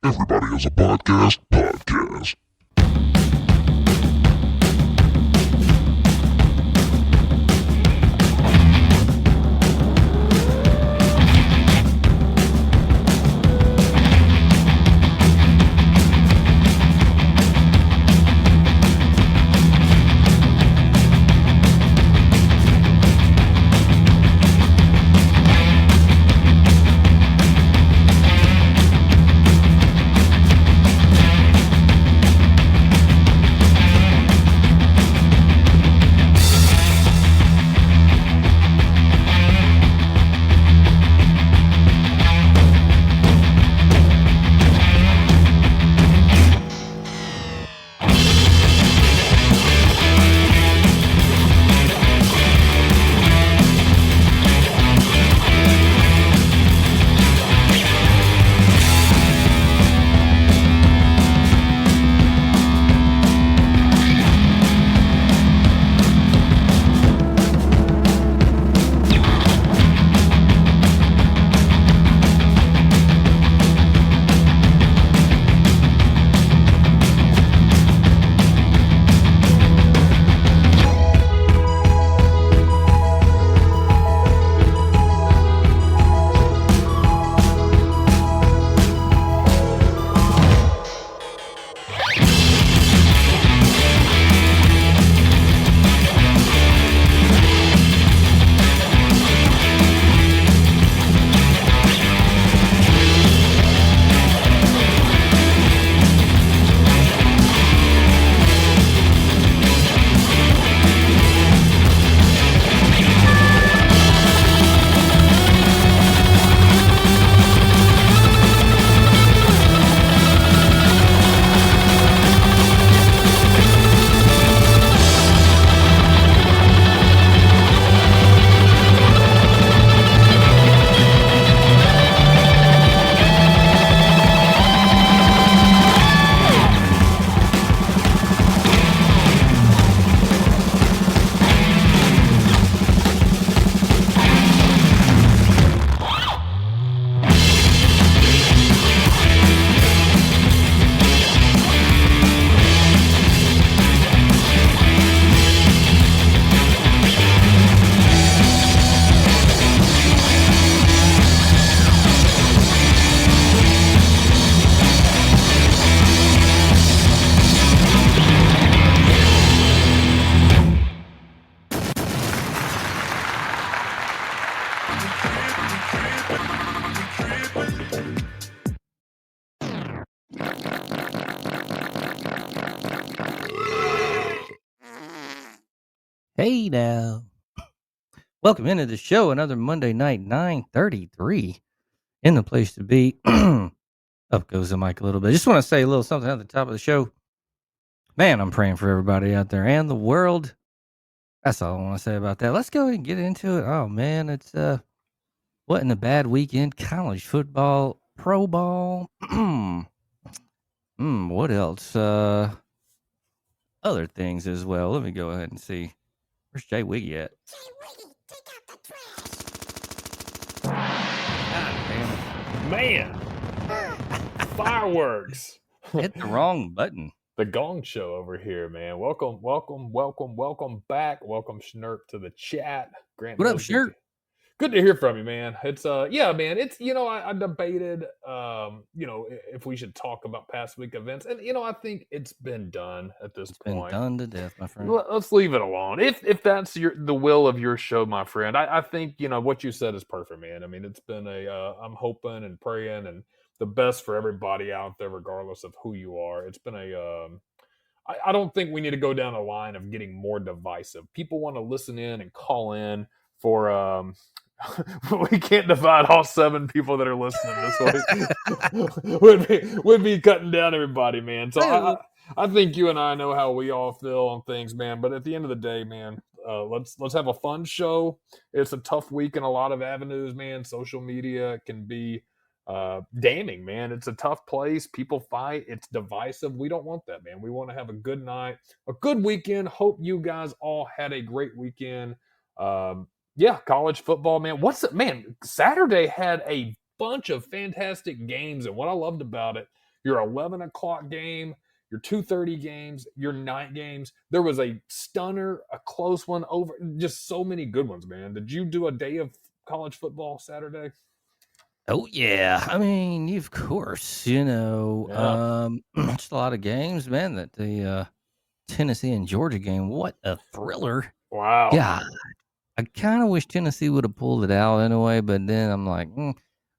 Everybody has a podcast. Hey now. Welcome into the show. Another Monday night, 9:33 in the place to be. Up goes the mic a little bit. Just want to say a little something at the top of the show. Man, I'm praying for everybody out there and the world. That's all I want to say about that. Let's go ahead and get into it. Oh man, it's what in a bad weekend. College football, pro ball. What else? Other things as well. Let me go ahead and see. Where's Jay Wiggy at? Jay Wiggy, take out the God damn Man, fireworks. it. Hit the wrong button. The Gong Show over here, man. Welcome back. Welcome, Schnurp, to the chat. Grant What up, Mosby, Schnurp? good to hear from you, man. It's yeah, man. It's I debated if we should talk about past week events, and I think it's been done at this Been point. done to death, my friend. Let's leave it alone. If that's the will of your show, my friend, I think what you said is perfect, man. I mean, it's been I'm hoping and praying and the best for everybody out there, regardless of who you are. It's been I don't think we need to go down a line of getting more divisive. People want to listen in and call in for we can't divide all 7 people that are listening this week. would be cutting down everybody, man. So I think you and I know how we all feel on things, man. But at the end of the day, man, let's have a fun show. It's a tough week in a lot of avenues, man. Social media can be damning, man. It's a tough place. People fight. It's divisive. We don't want that, man. We want to have a good night, a good weekend. Hope you guys all had a great weekend. Yeah, college football, man. Man, Saturday had a bunch of fantastic games, and what I loved about it, your 11 o'clock game, your 2:30 games, your night games. There was a stunner, a close one over, just so many good ones, man. Did you do a day of college football Saturday? Oh yeah, I mean, of course, Yeah. just a lot of games, man. That the Tennessee and Georgia game, what a thriller! Wow. God, I kind of wish Tennessee would have pulled it out anyway, but then I'm like,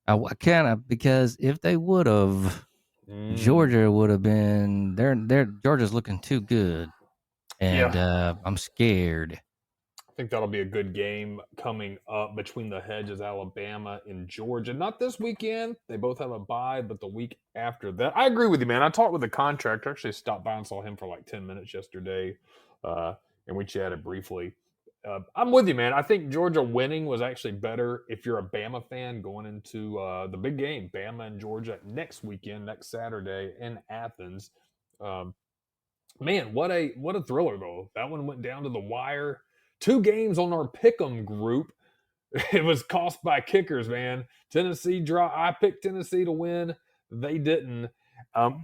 I kind of because if they would have, Mm. Georgia would have been their Georgia's looking too good, and Yeah. I'm scared. I think that'll be a good game coming up between the hedges, Alabama and Georgia. Not this weekend. They both have a bye, but the week after that. I agree with you, man. I talked with the contractor. Actually stopped by and saw him for like 10 minutes yesterday. Uh, and we chatted briefly. I'm with you, man. I think Georgia winning was actually better if you're a Bama fan going into the big game, Bama and Georgia next weekend, next Saturday in Athens. Um, Man, what a thriller though. That one went down to the wire. Two games on our pick'em group. It was cost by kickers, man. Tennessee draw. I picked Tennessee to win. They didn't.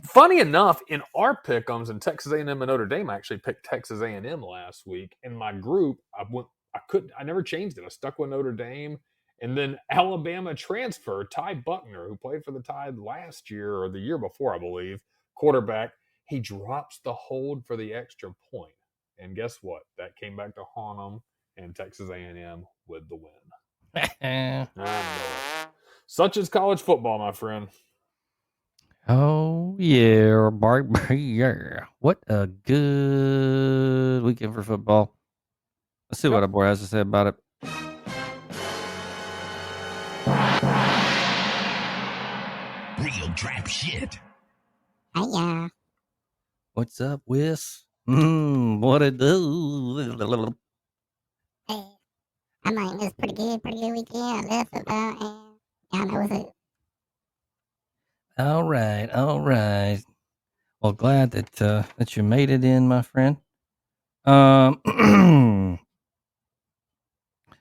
Funny enough, in our pick'ems in Texas A&M and Notre Dame, I actually picked Texas A&M last week. In my group, I went. I couldn't. I never changed it. I stuck with Notre Dame, and then Alabama transfer Ty Buckner, who played for the Tide last year or the year before, I believe, quarterback. He drops the hold for the extra point, and guess what? That came back to haunt him, and Texas A&M with the win. I know it. Such is college football, my friend. Oh yeah, baby, yeah. What a good weekend for football. Let's see what Yep. our boy has to say about it. Real trap shit. Hiya. What's up, Wiss? What it do? Hey, I might it was pretty good weekend. I love football and y'all know what's up. All right, all right. Well, glad that you made it in, my friend.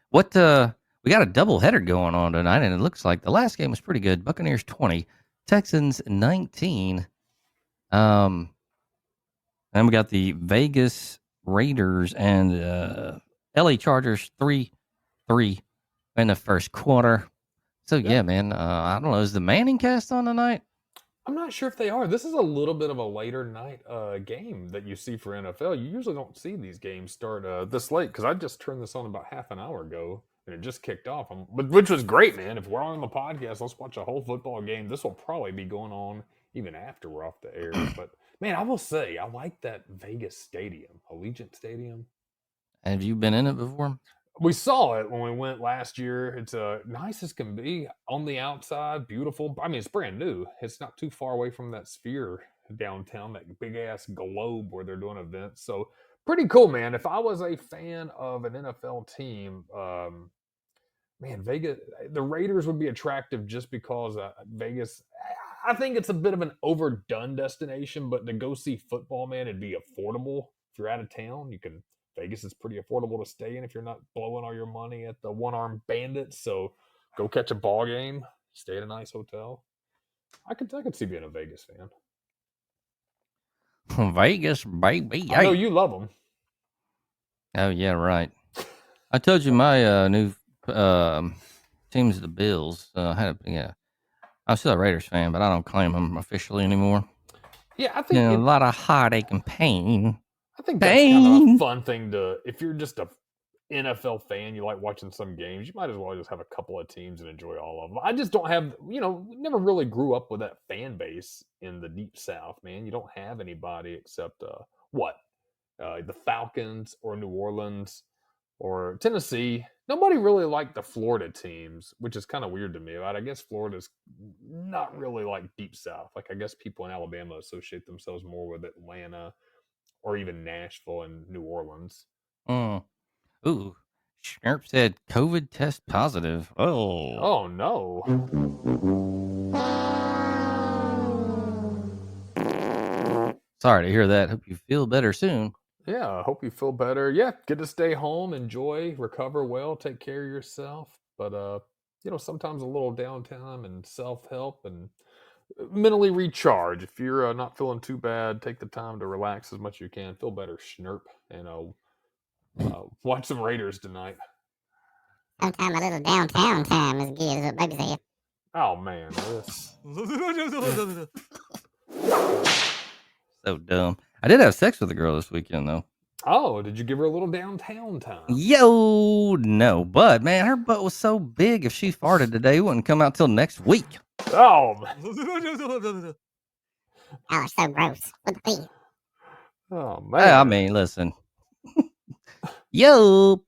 What we got a double header going on tonight, and it looks like the last game was pretty good. Buccaneers 20, Texans 19. And we got the Vegas Raiders and LA Chargers 3-3 in the first quarter. So Yeah. yeah, man. I don't know. Is the Manning cast on tonight? I'm not sure if they are. This is a little bit of a later night game that you see for NFL. You usually don't see these games start this late because I just turned this on about half an hour ago and it just kicked off. Which was great, man. If we're on the podcast, let's watch a whole football game. This will probably be going on even after we're off the air. But man, I will say I like that Vegas stadium, Allegiant Stadium. Have you been in it before? We saw it when we went last year. It's nice as can be on the outside, beautiful. I mean, it's brand new. It's not too far away from that Sphere downtown, that big ass globe where they're doing events. So pretty cool, man. If I was a fan of an NFL team, man, Vegas, the Raiders would be attractive just because Vegas. I think it's a bit of an overdone destination, but to go see football, man, it'd be affordable. If you're out of town, you can. Vegas is pretty affordable to stay in if you're not blowing all your money at the one-armed bandits. So go catch a ball game, stay at a nice hotel. I could see being a Vegas fan. Vegas, baby. I know Hey. you love them. Oh yeah, right. I told you my new team's the Bills. I'm still a Raiders fan, but I don't claim them officially anymore. Yeah, I You think know, a lot of heartache and pain. I think that's kind of a Pain. fun thing to. If you're just a NFL fan, you like watching some games, you might as well just have a couple of teams and enjoy all of them. I just don't have, never really grew up with that fan base in the deep South, man. You don't have anybody except the Falcons or New Orleans or Tennessee. Nobody really liked the Florida teams, which is kind of weird to me. Right? I guess Florida's not really like deep South. Like I guess people in Alabama associate themselves more with Atlanta or even Nashville and New Orleans. Mm. Ooh, Schnurp said COVID test positive. Oh, Oh no. sorry to hear that. Hope you feel better soon. Yeah, I hope you feel better. Yeah, get to stay home, enjoy, recover well, take care of yourself. But sometimes a little downtime and self-help and mentally recharge. If you're not feeling too bad, take the time to relax as much as you can. Feel better, Schnurp, and watch some Raiders tonight. Sometime a little downtown time is good, is what Bubby said. Oh man, this So dumb. I did have sex with a girl this weekend though. Oh, did you give her a little downtown time? Yo, no, but man, her butt was so big. If she farted today, it wouldn't come out till next week. Oh, man. Y'all are so gross. What the thing? Oh I man. mean, listen. Yo.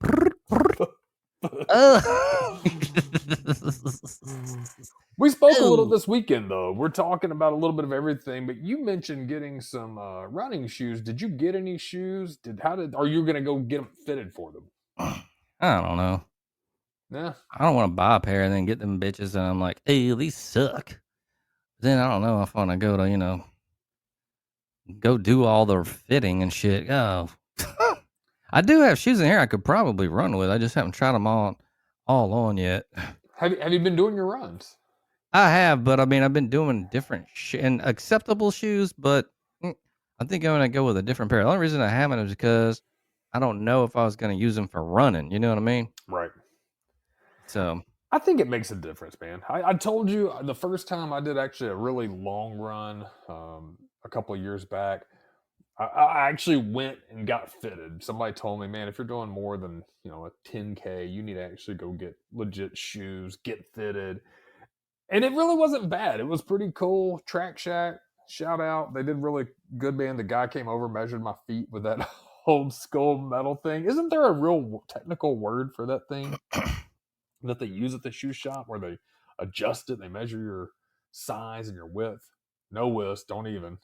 We spoke a little Ooh. this weekend, though. We're talking about a little bit of everything, but you mentioned getting some running shoes. Did you get any shoes? Are you going to go get them fitted for them? I don't know. Yeah. I don't want to buy a pair and then get them bitches, and I'm like, hey, these suck. Then I don't know if I want to go to, go do all the fitting and shit. Oh, I do have shoes in here I could probably run with. I just haven't tried them all on yet. Have you been doing your runs? I have, but I mean, I've been doing different and acceptable shoes, but I think I'm gonna go with a different pair. The only reason I haven't is because I don't know if I was gonna use them for running. You know what I mean? Right. So I think it makes a difference, man. I told you the first time I did actually a really long run a couple of years back. I actually went and got fitted. Somebody told me, man, if you're doing more than a 10K, you need to actually go get legit shoes, get fitted. And it really wasn't bad. It was pretty cool. Track Shack, shout out. They did really good, man. The guy came over, measured my feet with that old school metal thing. Isn't there a real technical word for that thing that they use at the shoe shop where they adjust it? They measure your size and your width. No width, don't even.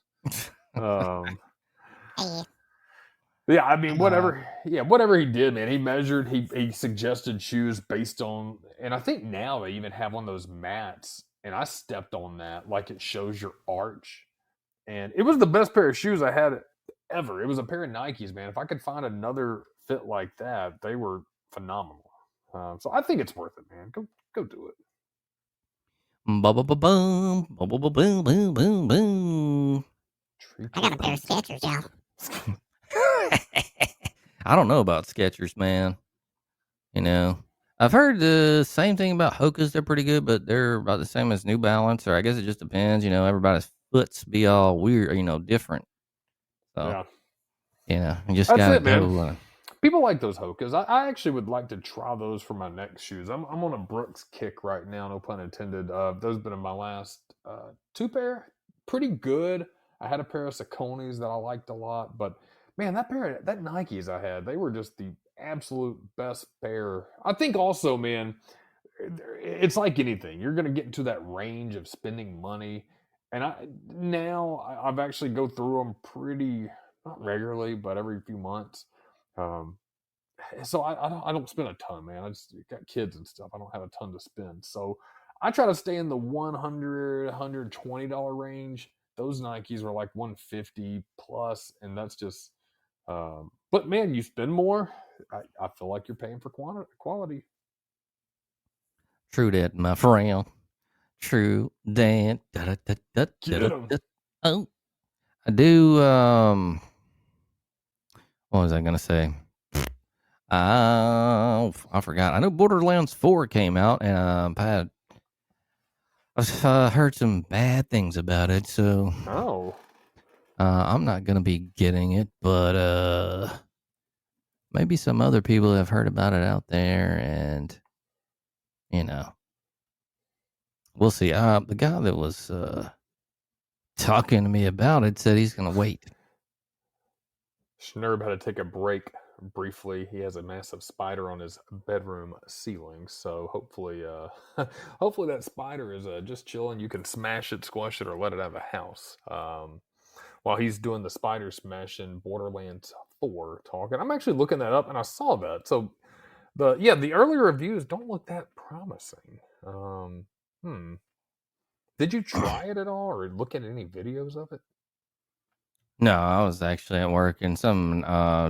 Hey, Yeah, I mean, whatever he did, man. He measured, he suggested shoes based on, and I think now they even have one of those mats, and I stepped on that, like it shows your arch, and it was the best pair of shoes I had ever. It was a pair of Nikes, man. If I could find another fit like that, they were phenomenal. So I think it's worth it, man. Go do it. boom, boom, boom, boom, boom, boom, boom, boom. I got a pair of Skechers, y'all. I don't know about Skechers, man. I've heard the same thing about Hoka's. They're pretty good, but they're about the same as New Balance, or I guess it just depends. Everybody's foots be all weird, different. So, Yeah, you just that's gotta it, man. go. People like those Hokas. I actually would like to try those for my next shoes. I'm on a Brooks kick right now, no pun intended. Those have been in my last two pair. Pretty good. I had a pair of Saucony's that I liked a lot, but man, that Nikes I had, they were just the absolute best pair. I think also, man, it's like anything. You're going to get into that range of spending money, and I've actually go through them pretty, not regularly, but every few months. Um, so I don't spend a ton, man. I just got kids and stuff. I don't have a ton to spend. So I try to stay in the $100, $120 range. Those Nikes were like 150 plus, and that's just. But man, you spend more. I feel like you're paying for quality. True that, my friend. True that. Get 'em. Oh, I do. What was I gonna say? I forgot. I know Borderlands 4 came out, and I've heard some bad things about it, so Oh, I'm not gonna be getting it, but maybe some other people have heard about it out there, and we'll see. The guy that was talking to me about it said he's gonna wait. Schnurb had to take a break briefly. He has a massive spider on his bedroom ceiling, so hopefully, hopefully that spider is just chilling. You can smash it, squash it, or let it out of the house. While he's doing the spider smash in Borderlands 4 talking, I'm actually looking that up, and I saw that. So the early reviews don't look that promising. Did you try it at all, or look at any videos of it? No, I was actually at work, and some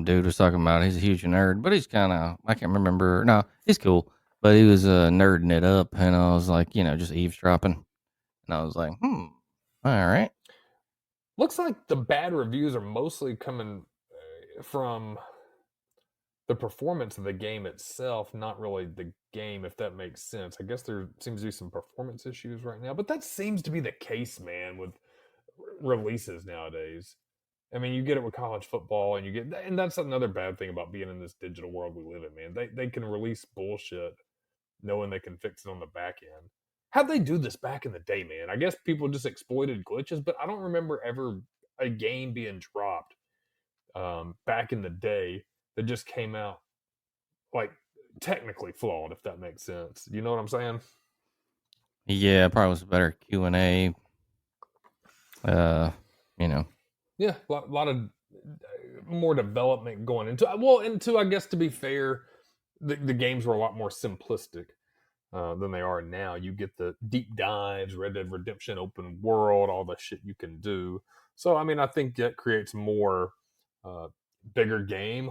dude was talking about it. He's a huge nerd, but he's kind of, I can't remember. No, he's cool, but he was nerding it up, and I was like, just eavesdropping. And I was like, All right. Looks like the bad reviews are mostly coming from the performance of the game itself, not really the game, if that makes sense. I guess there seems to be some performance issues right now, but that seems to be the case, man, with releases nowadays. I mean, you get it with college football, and and that's another bad thing about being in this digital world we live in, man. They can release bullshit knowing they can fix it on the back end. How'd they do this back in the day, man? I guess people just exploited glitches, but I don't remember ever a game being dropped back in the day that just came out like technically flawed, if that makes sense. You know what I'm saying? Yeah, probably was a better Q&A. You know. Yeah, a lot of more development going into well, into I guess to be fair, the games were a lot more simplistic than they are now. You get the deep dives, Red Dead Redemption, open world, all the shit you can do. So I mean, I think that creates more bigger game,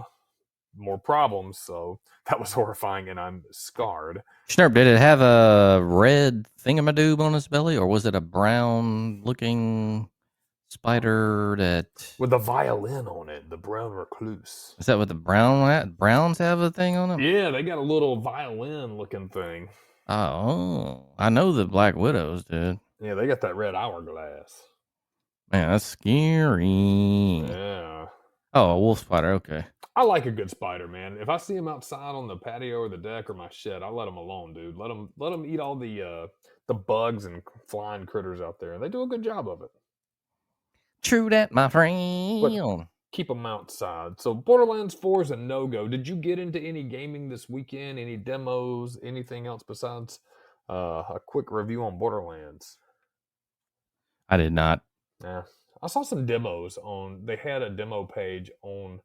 more problems. So that was horrifying, and I'm scarred. Snurp, did it have a red thingamadoob on its belly, or was it a brown-looking spider that... With a violin on it, the brown recluse. Is that what the Browns have a thing on them? Yeah, they got a little violin-looking thing. Oh, I know the Black Widows did. Yeah, they got that red hourglass. Man, that's scary. Yeah. Oh, a wolf spider. Okay. I like a good spider, man. If I see them outside on the patio or the deck or my shed, I let them alone, dude. Let them eat all the bugs and flying critters out there. They do a good job of it. True that, my friend. But keep them outside. So Borderlands 4 is a no-go. Did you get into any gaming this weekend? Any demos? Anything else besides a quick review on Borderlands? I did not. Yeah. I saw some demos they had a demo page on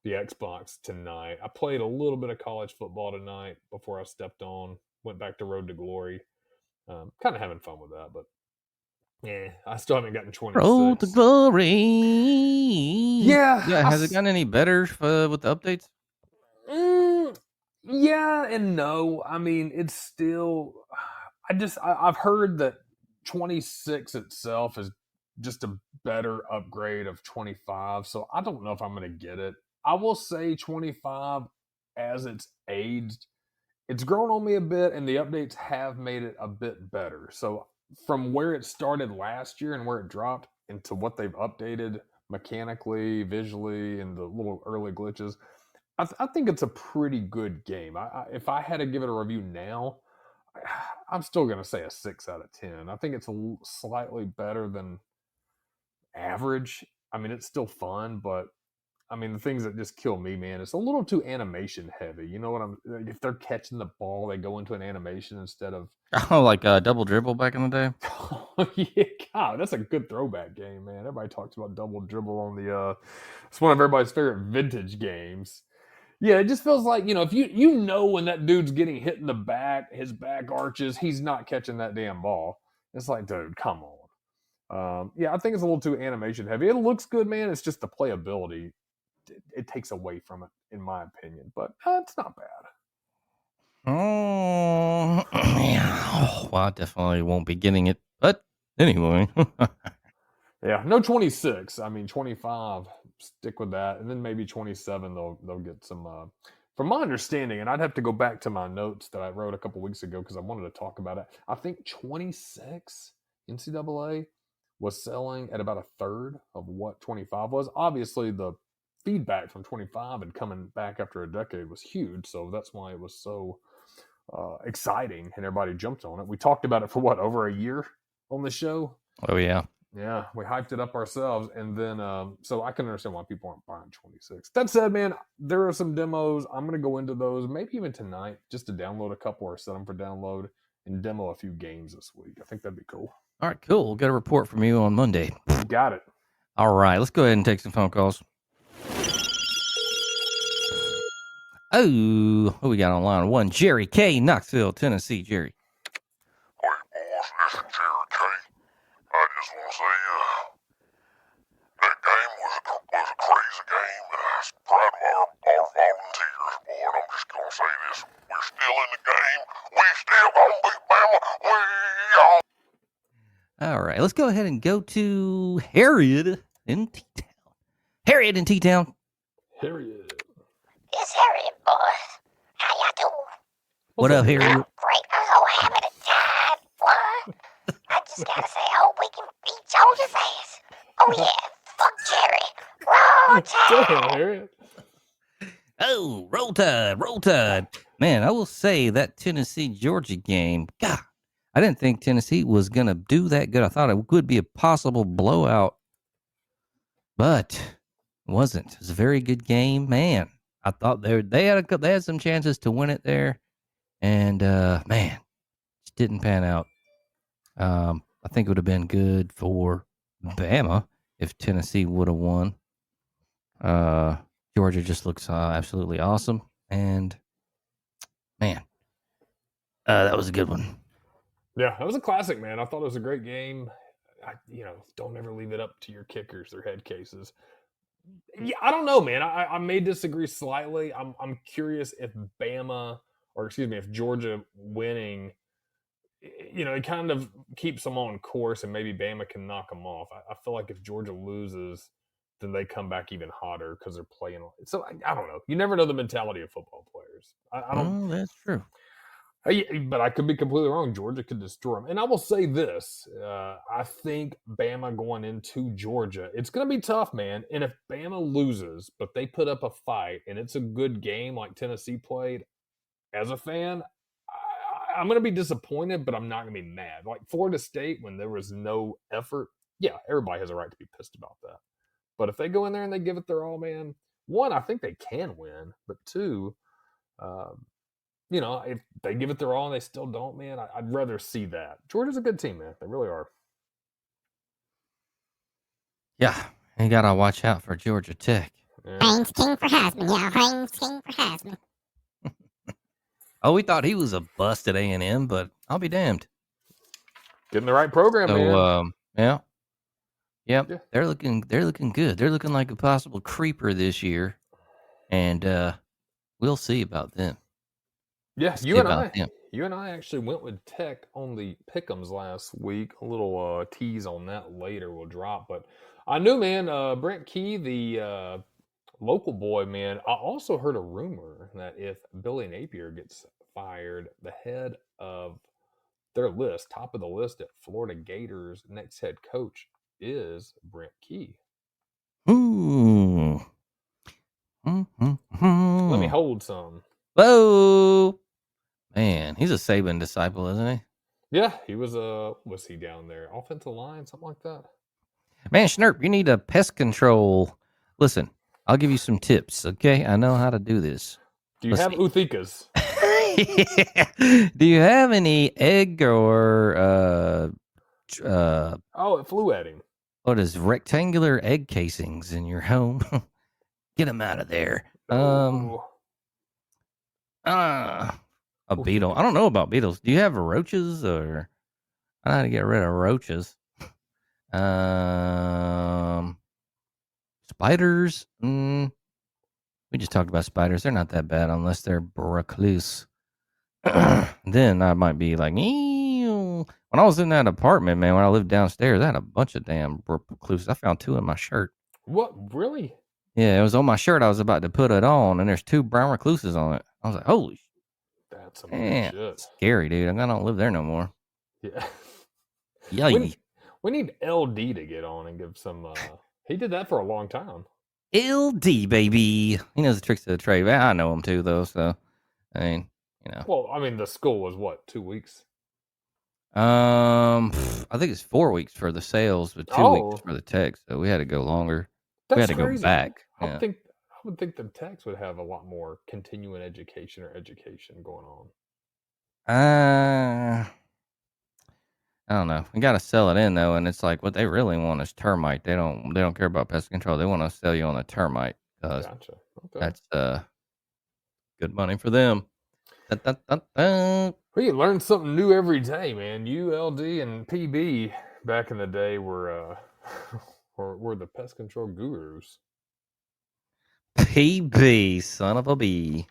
the Xbox tonight. I played a little bit of college football tonight before I stepped on, went back to Road to Glory. Kind of having fun with that, but yeah, I still haven't gotten 26. Road to glory. Yeah. Has it gotten any better with the updates? Yeah and no. I mean, it's still. I've heard that 26 itself is just a better upgrade of 25, so I don't know if I'm going to get it. I will say 25, as it's aged, it's grown on me a bit, and the updates have made it a bit better. So from where it started last year and where it dropped into what they've updated mechanically, visually, and the little early glitches, I think it's a pretty good game. If I had to give it a review now, I'm still going to say a 6 out of 10. I think it's slightly better than average. I mean, it's still fun, but I mean, the things that just kill me, man, it's a little too animation heavy. You know what if they're catching the ball, they go into an animation instead of. Oh, like Double Dribble back in the day? Oh, yeah, God, that's a good throwback game, man. Everybody talks about Double Dribble on it's one of everybody's favorite vintage games. Yeah, it just feels like, if you know when that dude's getting hit in the back, his back arches, he's not catching that damn ball. It's like, dude, come on. Yeah, I think it's a little too animation heavy. It looks good, man. It's just the playability. It takes away from it, in my opinion. But it's not bad. Oh, yeah. Well, I definitely won't be getting it. But anyway. Yeah, no 26. I mean, 25, stick with that. And then maybe 27, they'll get some, from my understanding, and I'd have to go back to my notes that I wrote a couple weeks ago because I wanted to talk about it. I think 26 NCAA was selling at about a third of what 25 was. Obviously, the feedback from 25 and coming back after a decade was huge. So that's why it was so exciting and everybody jumped on it. We talked about it for over a year on the show. Oh, yeah. Yeah, we hyped it up ourselves, and then so I can understand why people aren't buying 26. That said, man, there are some demos. I'm going to go into those maybe even tonight just to download a couple or set them for download and demo a few games this week. I think that'd be cool. All right, cool. We'll get a report from you on Monday. Got it. All right, let's go ahead and take some phone calls. Oh, who we got on line one? Jerry K, Knoxville, Tennessee. Jerry. Hey, boys, this is Jerry K. I just want to say, that game was a crazy game, and I was proud of our volunteers, boy, and I'm just going to say this. We're still in the game. We still going to beat Bama. We all... All right, let's go ahead and go to Harriet in T-Town. Harriet in T-Town. Harriet. It's Harriet, boys. How y'all doing? What up, Harriet? Oh, great. I'm so having a time, boy. I just gotta say, I hope we can beat Georgia's ass. Oh, yeah. Fuck Jerry. Roll Tide. Damn, Harriet. Oh, roll tide, roll tide. Man, I will say that Tennessee-Georgia game, God, I didn't think Tennessee was going to do that good. I thought it could be a possible blowout, but it wasn't. It was a very good game. Man, I thought they had some chances to win it there, and man, just didn't pan out. I think it would have been good for Bama if Tennessee would have won. Georgia just looks absolutely awesome, and man, that was a good one. Yeah, that was a classic, man. I thought it was a great game. Don't ever leave it up to your kickers, their head cases. Yeah, I don't know, man. I may disagree slightly. I'm curious if if Georgia winning, it kind of keeps them on course, and maybe Bama can knock them off. I feel like if Georgia loses, then they come back even hotter because they're playing. So I don't know. You never know the mentality of football players. I don't. Oh, that's true. But I could be completely wrong. Georgia could destroy them. And I will say this. I think Bama going into Georgia, it's going to be tough, man. And if Bama loses, but they put up a fight and it's a good game like Tennessee played, as a fan, I'm going to be disappointed, but I'm not going to be mad. Like Florida State, when there was no effort, yeah, everybody has a right to be pissed about that. But if they go in there and they give it their all, man, one, I think they can win. But two, if they give it their all and they still don't, man, I'd rather see that. Georgia's a good team, man. They really are. Yeah, you gotta watch out for Georgia Tech. Yeah. Haynes King for Heisman, y'all. Haynes King for Heisman. Oh, we thought he was a bust at A&M, but I'll be damned. Getting the right program, man. Yeah. Yep. Yeah. They're looking good. They're looking like a possible creeper this year. And we'll see about them. Yeah, We'll you and I actually went with Tech on the Pick'ems last week. A little tease on that later will drop. But I knew, man, Brent Key, the local boy, man, I also heard a rumor that if Billy Napier gets fired, the head of their list, top of the list at Florida Gators, next head coach is Brent Key. Ooh. Let me hold some. Whoa. Man, he's a Saban disciple, isn't he? Yeah, he was he down there? Offensive line, something like that? Man, Schnurp, you need a pest control. Listen, I'll give you some tips, okay? I know how to do this. Do you have Uthikas? Do you have any egg or it flew at him. what is rectangular egg casings in your home? Get them out of there. A beetle. I don't know about beetles. Do you have roaches or I know how to get rid of roaches. Spiders. We just talked about spiders. They're not that bad unless they're recluse. Then I might be like, ew. When I was in that apartment, man, when I lived downstairs, I had a bunch of damn recluses. I found 2 in my shirt. What? Really? Yeah, it was on my shirt. I was about to put it on, and there's 2 brown recluses on it. I was like, holy shit. That's some Man, shit. scary, dude. I don't live there no more. Yeah. Yay. We need LD to get on and give some. He did that for a long time. LD, baby. He knows the tricks of the trade. I know him too, though. So, I mean, Well, I mean, the school was what, 2 weeks? I think it's 4 weeks for the sales, but 2 weeks for the tech. So we had to go longer. We had to go back. I would think the techs would have a lot more continuing education going on. I don't know. We got to sell it in though, and it's like what they really want is termite. They don't care about pest control. They want to sell you on the termite because Gotcha. Okay. that's good money for them. Well, you learn something new every day, man. ULD and PB back in the day were the pest control gurus. PB, son of a bee.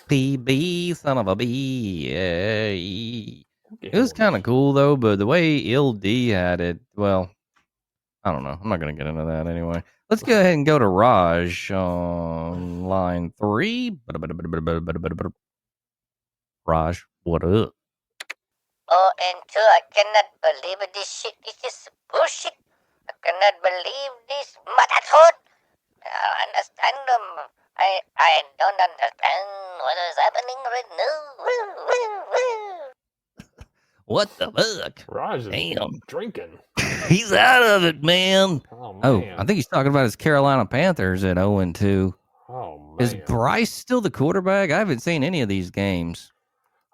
PB, son of a bee. It was kind of cool though, but the way Il D had it, well, I don't know. I'm not gonna get into that anyway. Let's go ahead and go to Raj on line 3. Raj, what up? Oh, and two, I cannot believe it. This shit is just bullshit. I cannot believe this motherhood. I understand them. I don't understand what is happening right now. What the fuck? Raj is Damn. drinking. He's out of it, man. Oh Oh, man. I think he's talking about his Carolina Panthers at 0-2. Oh man. Is Bryce still the quarterback? I haven't seen any of these games.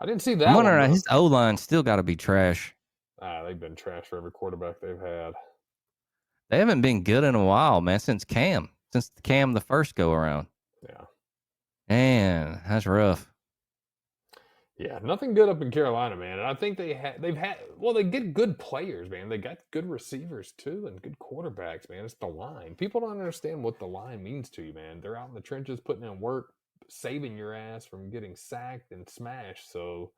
I didn't see that I'm one. wondering, though. his O-line still got to be trash. They've been trash for every quarterback they've had. They haven't been good in a while, man, since Cam the first go around. Yeah. Man, that's rough. Yeah, nothing good up in Carolina, man. And I think they get good players, man. They got good receivers too and good quarterbacks, man. It's the line. People don't understand what the line means to you, man. They're out in the trenches putting in work, saving your ass from getting sacked and smashed. So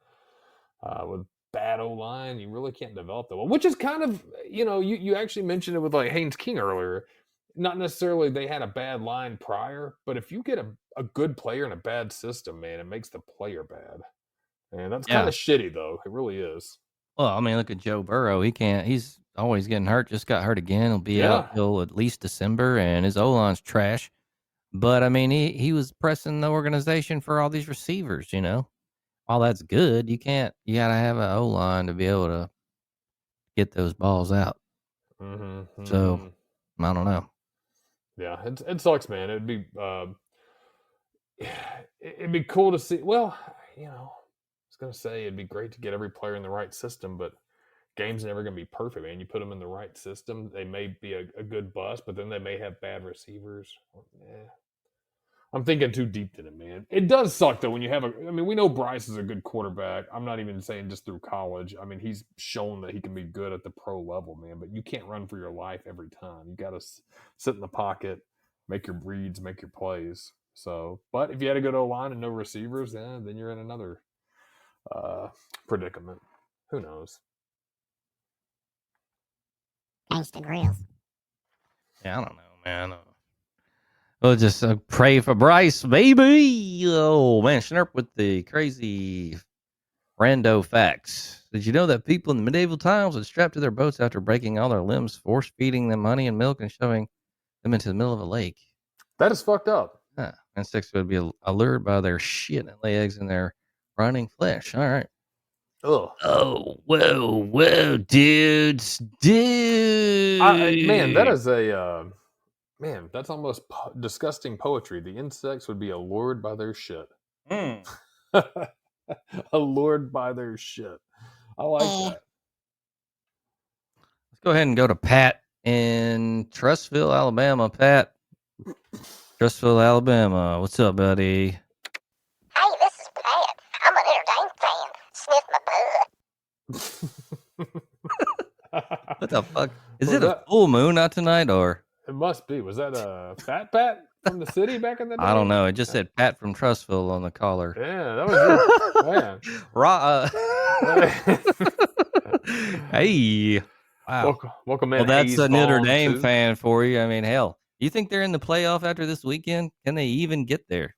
with bad O-line, you really can't develop that well, which is kind of, you actually mentioned it with like Haynes King earlier. Not necessarily they had a bad line prior, but if you get a good player in a bad system, man, it makes the player bad. And that's kind of shitty, though. It really is. Well, I mean, look at Joe Burrow. He's always getting hurt. Just got hurt again. He'll be out till at least December, and his O-line's trash. But, I mean, he was pressing the organization for all these receivers, All that's good, you got to have an O-line to be able to get those balls out. Mm-hmm. So, I don't know. Yeah, it sucks, man. It'd be cool to see. Well, I was gonna say it'd be great to get every player in the right system, but game's never gonna be perfect, man. You put them in the right system, they may be a good bust, but then they may have bad receivers. I'm thinking too deep in it, man. It does suck though when you have we know Bryce is a good quarterback. I'm not even saying just through college. I mean, he's shown that he can be good at the pro level, man. But you can't run for your life every time. You got to sit in the pocket, make your reads, make your plays. So, but if you had a good O-line and no receivers, then you're in another predicament. Who knows? Gangsta grills. Yeah, I don't know, man. We'll just pray for Bryce, baby. Oh, man. Schnurp with the crazy rando facts. Did you know that people in the medieval times would strap to their boats after breaking all their limbs, force feeding them honey and milk, and shoving them into the middle of a lake? That is fucked up. Insects would be allured by their shit and lay eggs in their running flesh. All right. Ugh. Oh, whoa, dudes. Man, that is that's almost disgusting poetry. The insects would be allured by their shit. Allured by their shit. I like that. Let's go ahead and go to Pat in Trussville, Alabama. Pat, Trussville, Alabama. What's up, buddy? Hey, this is Pat. I'm an Notre Dame fan. Sniff my butt. What the fuck? Is it a full moon out tonight, or? It must be. Was that a Fat Pat from the city back in the day? I don't know. It just said Pat from Trussville on the collar. Yeah, that was man. Hey. Wow. Welcome in. Well, that's Hayes a Notre Vaughn, Dame too. fan for you. I mean, hell, you think they're in the playoff after this weekend? Can they even get there?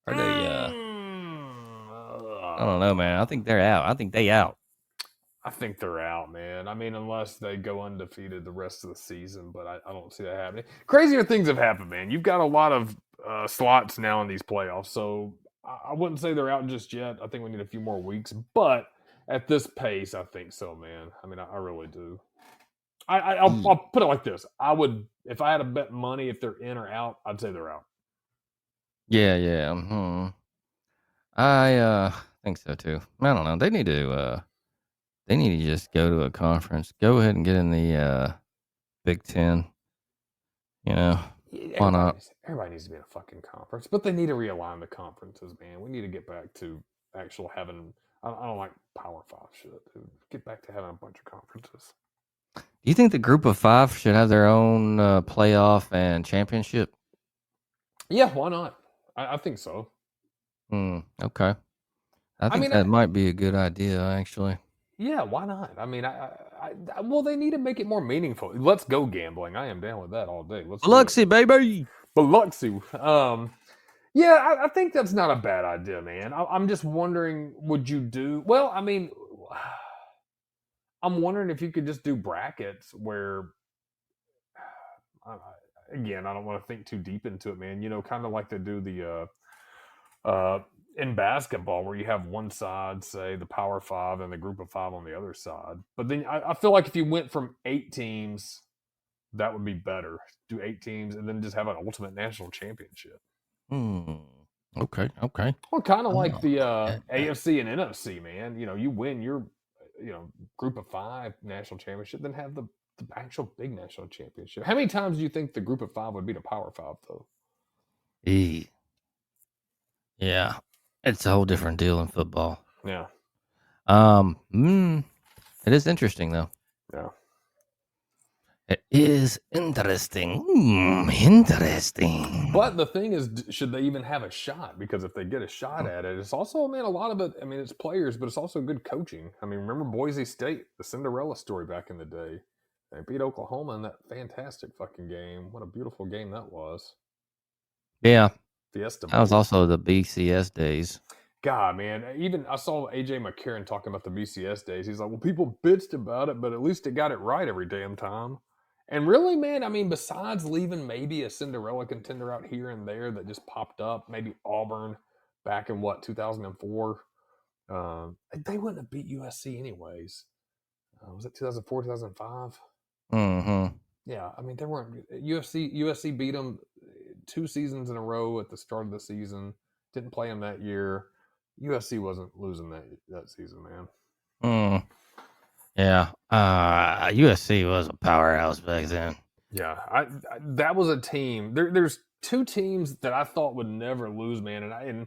Are they? I don't know, man. I think they're out. I think they out. I think they're out, man. I mean, unless they go undefeated the rest of the season, but I don't see that happening. Crazier things have happened, man. You've got a lot of slots now in these playoffs, so I wouldn't say they're out just yet. I think we need a few more weeks, but at this pace, I think so, man. I mean, I really do. I'll put it like this: I would, if I had to bet money if they're in or out, I'd say they're out. Yeah. I think so too. I don't know. They need to just go to a conference. Go ahead and get in the Big Ten. Why not? Everybody needs to be in a fucking conference, but they need to realign the conferences, man. We need to get back to actual having. I don't like Power 5 shit, dude. Get back to having a bunch of conferences. Do you think the Group of Five should have their own playoff and championship? Yeah, why not? I think so. Okay. I think that might be a good idea, actually. Yeah, why not? I mean, well, they need to make it more meaningful. Let's go gambling. I am down with that all day. Let's do it. Biloxi, baby. Biloxi. Yeah, I think that's not a bad idea, man. I'm just wondering, would you do? Well, I mean, I'm wondering if you could just do brackets where, again, I don't want to think too deep into it, man. You know, kind of like they do in basketball, where you have one side, say the Power Five, and the Group of Five on the other side. But then I feel like if you went from 8 teams, that would be better. Do 8 teams and then just have an ultimate national championship. Okay. Well, kind of like the yeah. AFC and NFC, man. You know, you win your, Group of 5 national championship, then have the actual big national championship. How many times do you think the Group of 5 would beat a Power 5, though? Yeah, it's a whole different deal in football. Yeah. It is interesting though. Yeah. It is interesting. Interesting. But the thing is, should they even have a shot? Because if they get a shot at it, it's also, man, a lot of it, I mean, it's players, but it's also good coaching. I mean, remember Boise State, the Cinderella story back in the day? They beat Oklahoma in that fantastic fucking game. What a beautiful game that was. Yeah. Fiesta. That was also the BCS days. God, man. Even I saw AJ McCarron talking about the BCS days. He's like, well, people bitched about it, but at least it got it right every damn time. And really, man, I mean, besides leaving maybe a Cinderella contender out here and there that just popped up, maybe Auburn back in 2004, they wouldn't have beat USC anyways. Was it 2004, 2005? Mm-hmm. Yeah, I mean, they weren't. USC beat them 2 seasons in a row at the start of the season. Didn't play them that year. USC wasn't losing that season, man. Yeah, USC was a powerhouse back then. Yeah, that was a team. There's 2 teams that I thought would never lose, man, and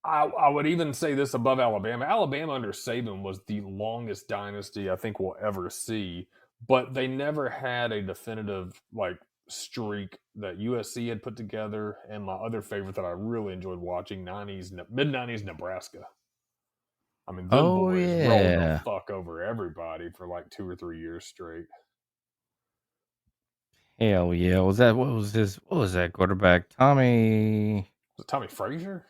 I would even say this above Alabama. Alabama under Saban was the longest dynasty I think we'll ever see, but they never had a definitive streak that USC had put together. And my other favorite that I really enjoyed watching, mid-90s Nebraska. I mean, them boys rolled the fuck over everybody for 2 or 3 years straight. Hell yeah! What was that quarterback? Tommy? Was it Tommy Frazier?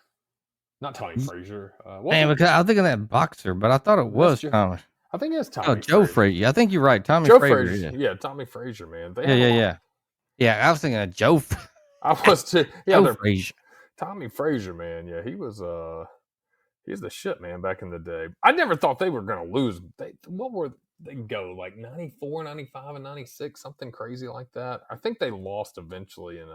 Not Tommy Frazier. Because I'm thinking that boxer, but I thought it was Tommy. I think it's Tommy. Oh, Joe Frazier. I think you're right. Tommy Frazier. Yeah, Tommy Frazier, man. Yeah, I was thinking of Joe. I was too. Yeah, Joe Frazier. Tommy Frazier, man. Yeah, he was he's the shit, man, back in the day. I never thought they were going to lose. What were they go, 94, 95, and 96, something crazy like that? I think they lost eventually in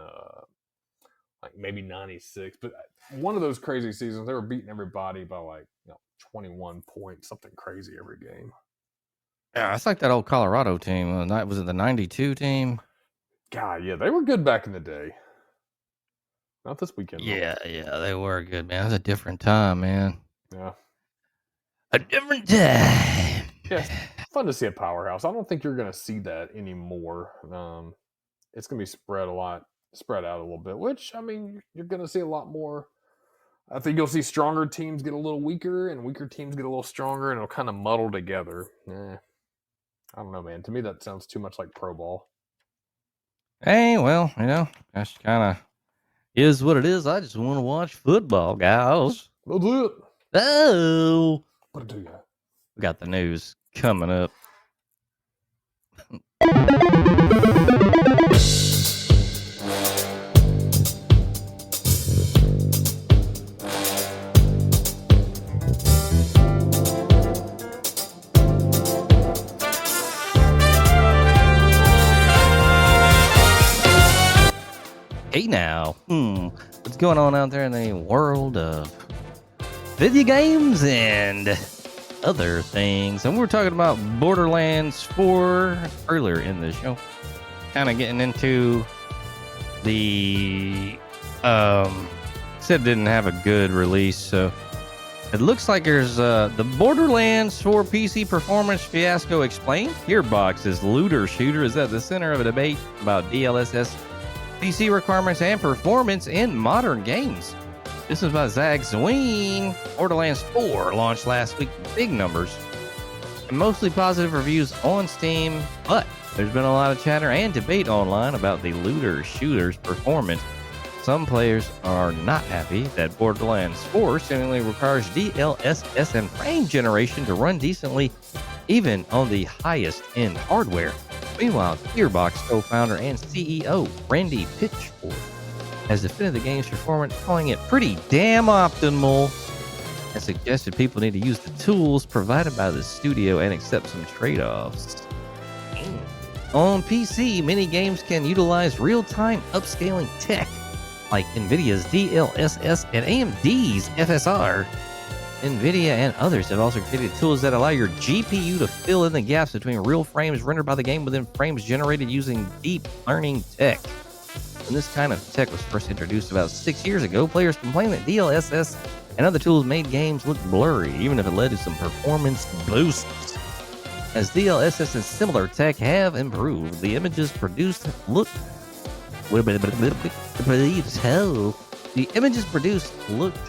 maybe 96. But one of those crazy seasons, they were beating everybody by 21 points, something crazy every game. Yeah, it's like that old Colorado team. Was it the 92 team? God, yeah, they were good back in the day. Not this weekend. Yeah, they were good, man. It was a different time, man. Yeah. A different time. Yeah, it's fun to see a powerhouse. I don't think you're going to see that anymore. It's going to be spread out a little bit, which, I mean, you're going to see a lot more. I think you'll see stronger teams get a little weaker and weaker teams get a little stronger, and it'll kind of muddle together. I don't know, man. To me, that sounds too much like pro ball. Hey, well, that's kind of is what it is. I just want to watch football, guys. That's it. Oh. What do you? We got the news coming up. Hey now, what's going on out there in the world of video games and other things? And we're talking about Borderlands 4 earlier in the show. Kind of getting into the said didn't have a good release, so it looks like there's the Borderlands 4 PC performance fiasco explained. Gearbox's looter shooter is at the center of a debate about DLSS PC requirements and performance in modern games. This is by Zag Zween. Borderlands 4 launched last week in big numbers. and mostly positive reviews on Steam, but there's been a lot of chatter and debate online about the looter shooter's performance. Some players are not happy that Borderlands 4 seemingly requires DLSS and frame generation to run decently, even on the highest end hardware. Meanwhile, Gearbox co-founder and CEO Randy Pitchford has defended the game's performance, calling it pretty damn optimal, and suggested people need to use the tools provided by the studio and accept some trade-offs. On PC, many games can utilize real-time upscaling tech like NVIDIA's DLSS and AMD's FSR. NVIDIA and others have also created tools that allow your GPU to fill in the gaps between real frames rendered by the game within frames generated using deep learning tech. When this kind of tech was first introduced about 6 years ago, players complained that DLSS and other tools made games look blurry, even if it led to some performance boosts. As DLSS and similar tech have improved, the images produced look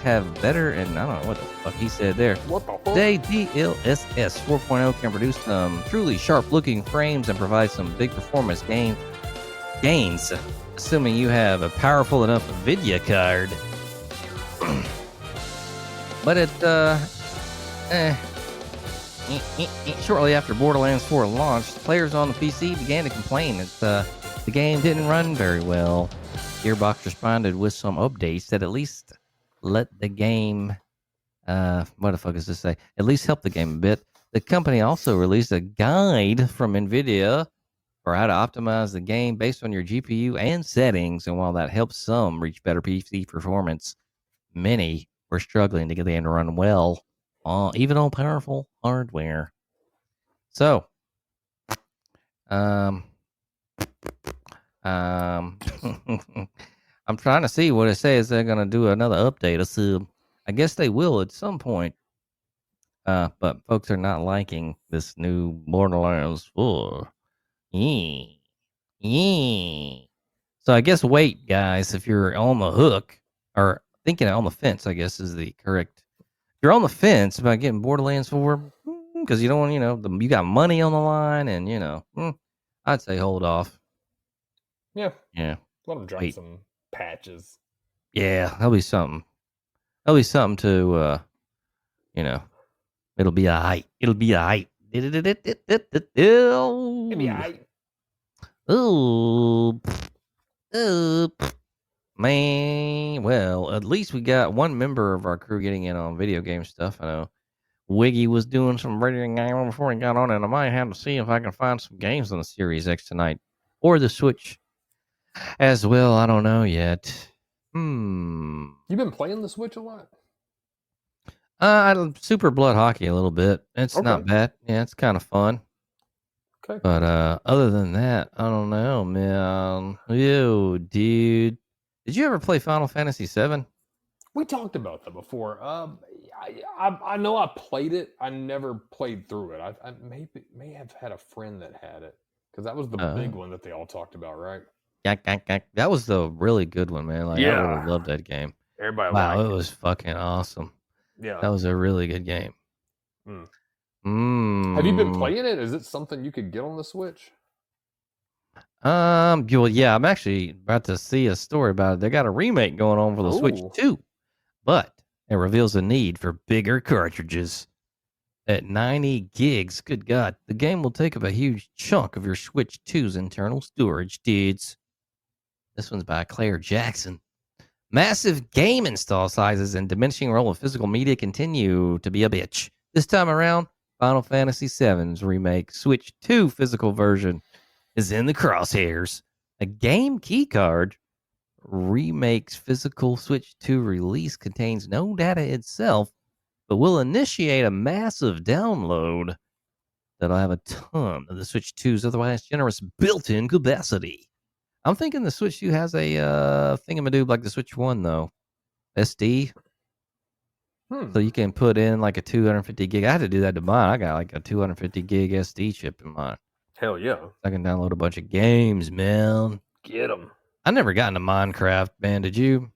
have better, and I don't know what the fuck he said there. What the fuck? Today, DLSS 4.0 can produce some truly sharp-looking frames and provide some big performance gains, assuming you have a powerful enough video card. But shortly after Borderlands 4 launched, players on the PC began to complain that the game didn't run very well. Gearbox responded with some updates that at least let the game, what the fuck does this say? At least help the game a bit. The company also released a guide from NVIDIA for how to optimize the game based on your GPU and settings. And while that helps some reach better PC performance, many were struggling to get the game to run well, even on powerful hardware. So, I'm trying to see what it says. They're gonna do another update. So I guess they will at some point. But folks are not liking this new Borderlands 4. Yeah. So I guess wait, guys, if you're on the hook or thinking on the fence, I guess is the correct. If you're on the fence about getting Borderlands 4 because you don't want, you got money on the line, and I'd say hold off. Yeah. Yeah. Let them drop some patches. Yeah, that'll be something. That'll be something to, it'll be a hype. It'll be a hype. It'll be aight. Oh, man. Well, at least we got one member of our crew getting in on video game stuff. I know Wiggy was doing some reading before he got on, and I might have to see if I can find some games on the Series X tonight or the Switch as well. I don't know yet. You've been playing the Switch a lot? Super Blood Hockey a little bit. It's not bad. Yeah, it's kind of fun. Okay. But other than that, I don't know, man. Yo, dude. Did you ever play Final Fantasy VII? We talked about that before. I know I played it. I never played through it. I may have had a friend that had it because that was the big one that they all talked about, right? That was the really good one, man. Like, I really loved that game. Everybody wow, liked it was fucking awesome. Yeah. That was a really good game. Have you been playing it? Is it something you could get on the Switch? Well, yeah, I'm actually about to see a story about it. They got a remake going on for the Switch too, but it reveals a need for bigger cartridges. At 90 gigs, good God, the game will take up a huge chunk of your Switch 2's internal storage, dudes. This one's by Claire Jackson. Massive game install sizes and diminishing role of physical media continue to be a bitch. This time around, Final Fantasy VII's remake Switch 2 physical version is in the crosshairs. A game keycard remake's physical Switch 2 release contains no data itself, but will initiate a massive download that'll have a ton of the Switch 2's otherwise generous built-in capacity. I'm thinking the Switch 2 has a thingamadoob like the Switch 1, though. SD. So you can put in like a 250 gig. I had to do that to mine. I got like a 250 gig SD chip in mine. Hell yeah. I can download a bunch of games, man. Get them. I never got into Minecraft, man. Did you?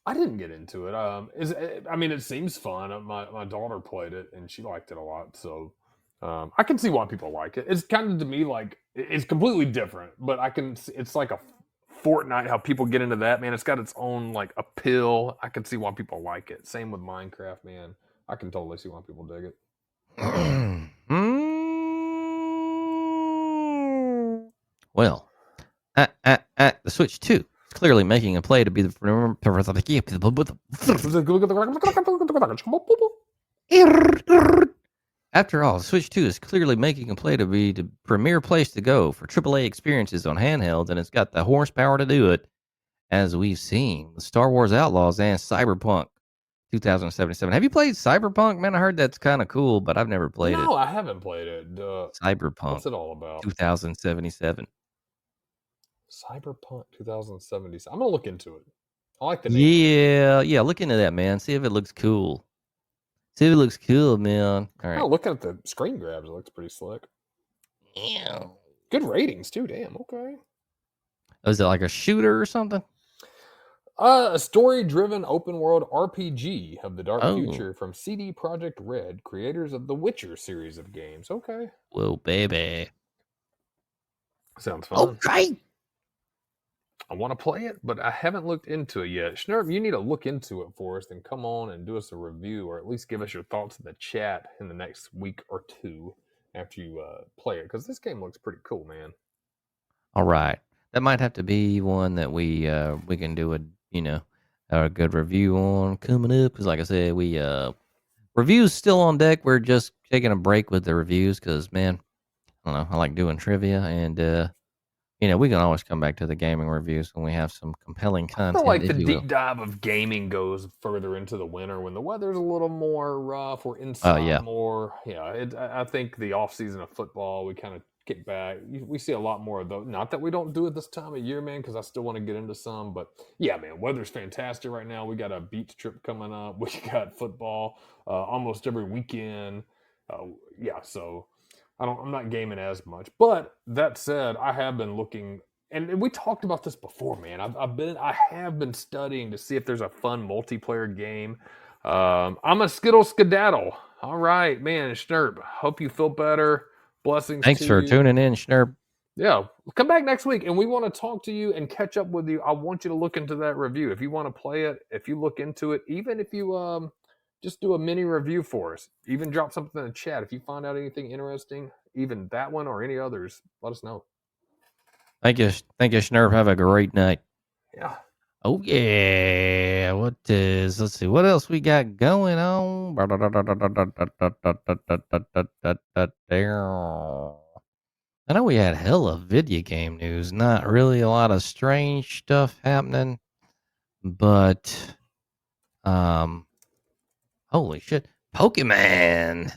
I didn't get into it. It seems fun. My daughter played it and she liked it a lot. So I can see why people like it. It's kind of to me like it's completely different, but it's like a Fortnite. How people get into that, man. It's got its own like appeal. I can see why people like it. Same with Minecraft, man. I can totally see why people dig it. Well, the Switch 2 is clearly making a play to be the After all, Switch 2 is clearly making a play to be the premier place to go for AAA experiences on handhelds, and it's got the horsepower to do it, as we've seen with Star Wars Outlaws and Cyberpunk 2077. Have you played Cyberpunk? Man, I heard that's kind of cool, but I've never played it. No, I haven't played it. Cyberpunk What's it all about? 2077. Cyberpunk 2077. I'm gonna look into it. I like the name. Yeah, look into that, man. See if it looks cool. See if it looks cool, man. All right. Oh, looking at the screen grabs, it looks pretty slick. Yeah. Good ratings too. Damn. Okay. Is it like a shooter or something? A story-driven open-world RPG of the dark Oh. future from CD Projekt Red, creators of the Witcher series of games. Okay. Whoa, baby. Sounds fun. Okay. I want to play it, but I haven't looked into it yet. Schnurp, you need to look into it for us and come on and do us a review, or at least give us your thoughts in the chat in the next week or two after you play it, because this game looks pretty cool, man. All right. That might have to be one that we can do a good review on coming up, because like I said, we reviews still on deck. We're just taking a break with the reviews because, man, I don't know, I like doing trivia, and we can always come back to the gaming reviews when we have some compelling I content. feel like if the you deep will. dive of gaming goes further into the winter when the weather's a little more rough or inside more. Yeah, I think the off season of football, we kind of kick back. We see a lot more of those. Not that we don't do it this time of year, man, because I still want to get into some. But yeah, man, weather's fantastic right now. We got a beach trip coming up. We got football almost every weekend. Yeah, so I'm not gaming as much. But that said, I have been looking, and we talked about this before, man. I have been studying to see if there's a fun multiplayer game. I'm a skittle skedaddle. All right, man, Schnurp. Hope you feel better. Blessings. Thanks to for you. tuning in, Schnurp. Yeah, come back next week, and we want to talk to you and catch up with you. I want you to look into that review if you want to play it. If you look into it, even if you just do a mini review for us, even drop something in the chat if you find out anything interesting, even that one or any others. Let us know. Thank you, Schnurp. Have a great night. Yeah. Oh yeah. Let's see, what else we got going on? I know we had hella video game news. Not really a lot of strange stuff happening, but holy shit, Pokemon.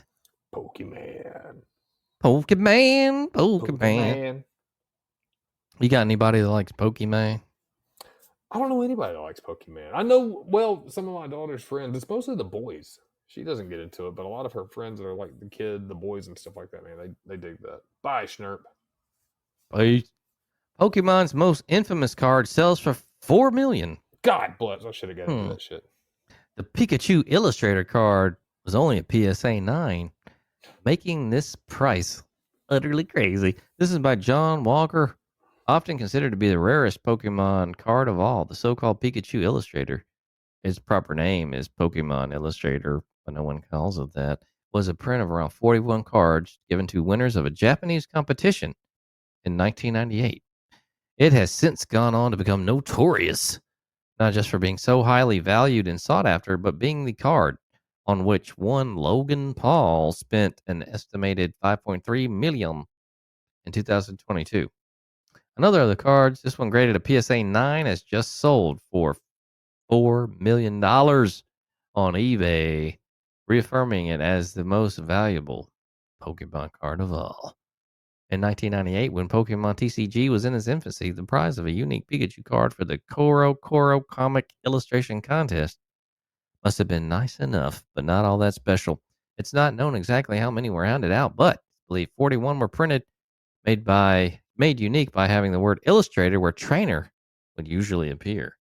You got anybody that likes Pokemon? I don't know anybody that likes Pokemon. I know, well, some of my daughter's friends. It's mostly the boys. She doesn't get into it, but a lot of her friends that are like the boys and stuff like that, man, they dig that. Bye, Schnurp. Peace. Pokemon's most infamous card sells for $4 million. God bless. I should have got into that shit. The Pikachu Illustrator card was only a PSA 9, making this price utterly crazy. This is by John Walker, often considered to be the rarest Pokemon card of all. The so-called Pikachu Illustrator, its proper name is Pokemon Illustrator, but no one calls it that, was a print of around 41 cards given to winners of a Japanese competition in 1998. It has since gone on to become notorious, not just for being so highly valued and sought after, but being the card on which one Logan Paul spent an estimated $5.3 million in 2022. Another of the cards, this one graded a PSA 9, has just sold for $4 million on eBay, reaffirming it as the most valuable Pokemon card of all. In 1998, when Pokemon TCG was in its infancy, the prize of a unique Pikachu card for the Koro Comic Illustration Contest must have been nice enough, but not all that special. It's not known exactly how many were handed out, but I believe 41 were printed, made unique by having the word illustrator where trainer would usually appear.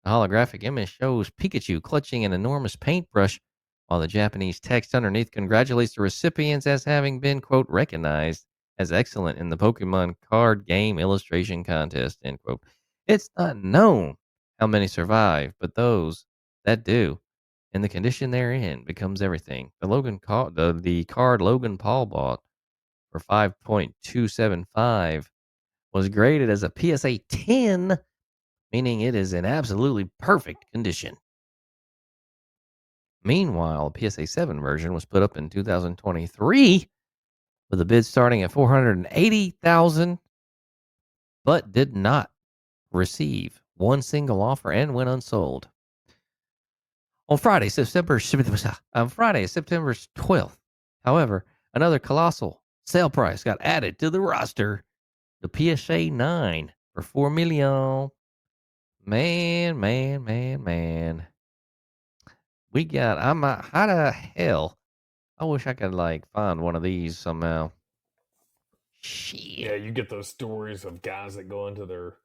The holographic image shows Pikachu clutching an enormous paintbrush while the Japanese text underneath congratulates the recipients as having been, quote, recognized as excellent in the Pokemon card game illustration contest, end quote. It's not known how many survive, but those that do, and the condition they're in, becomes everything. The card Logan Paul bought for 5.275 was graded as a PSA 10, meaning it is in absolutely perfect condition. Meanwhile, a PSA 7 version was put up in 2023 with a bid starting at $480,000, but did not receive one single offer and went unsold. On Friday, September 12th, however, another colossal sale price got added to the roster, the PSA 9 for $4 million. Man. How the hell? I wish I could find one of these somehow. Shit. Yeah, you get those stories of guys that go into their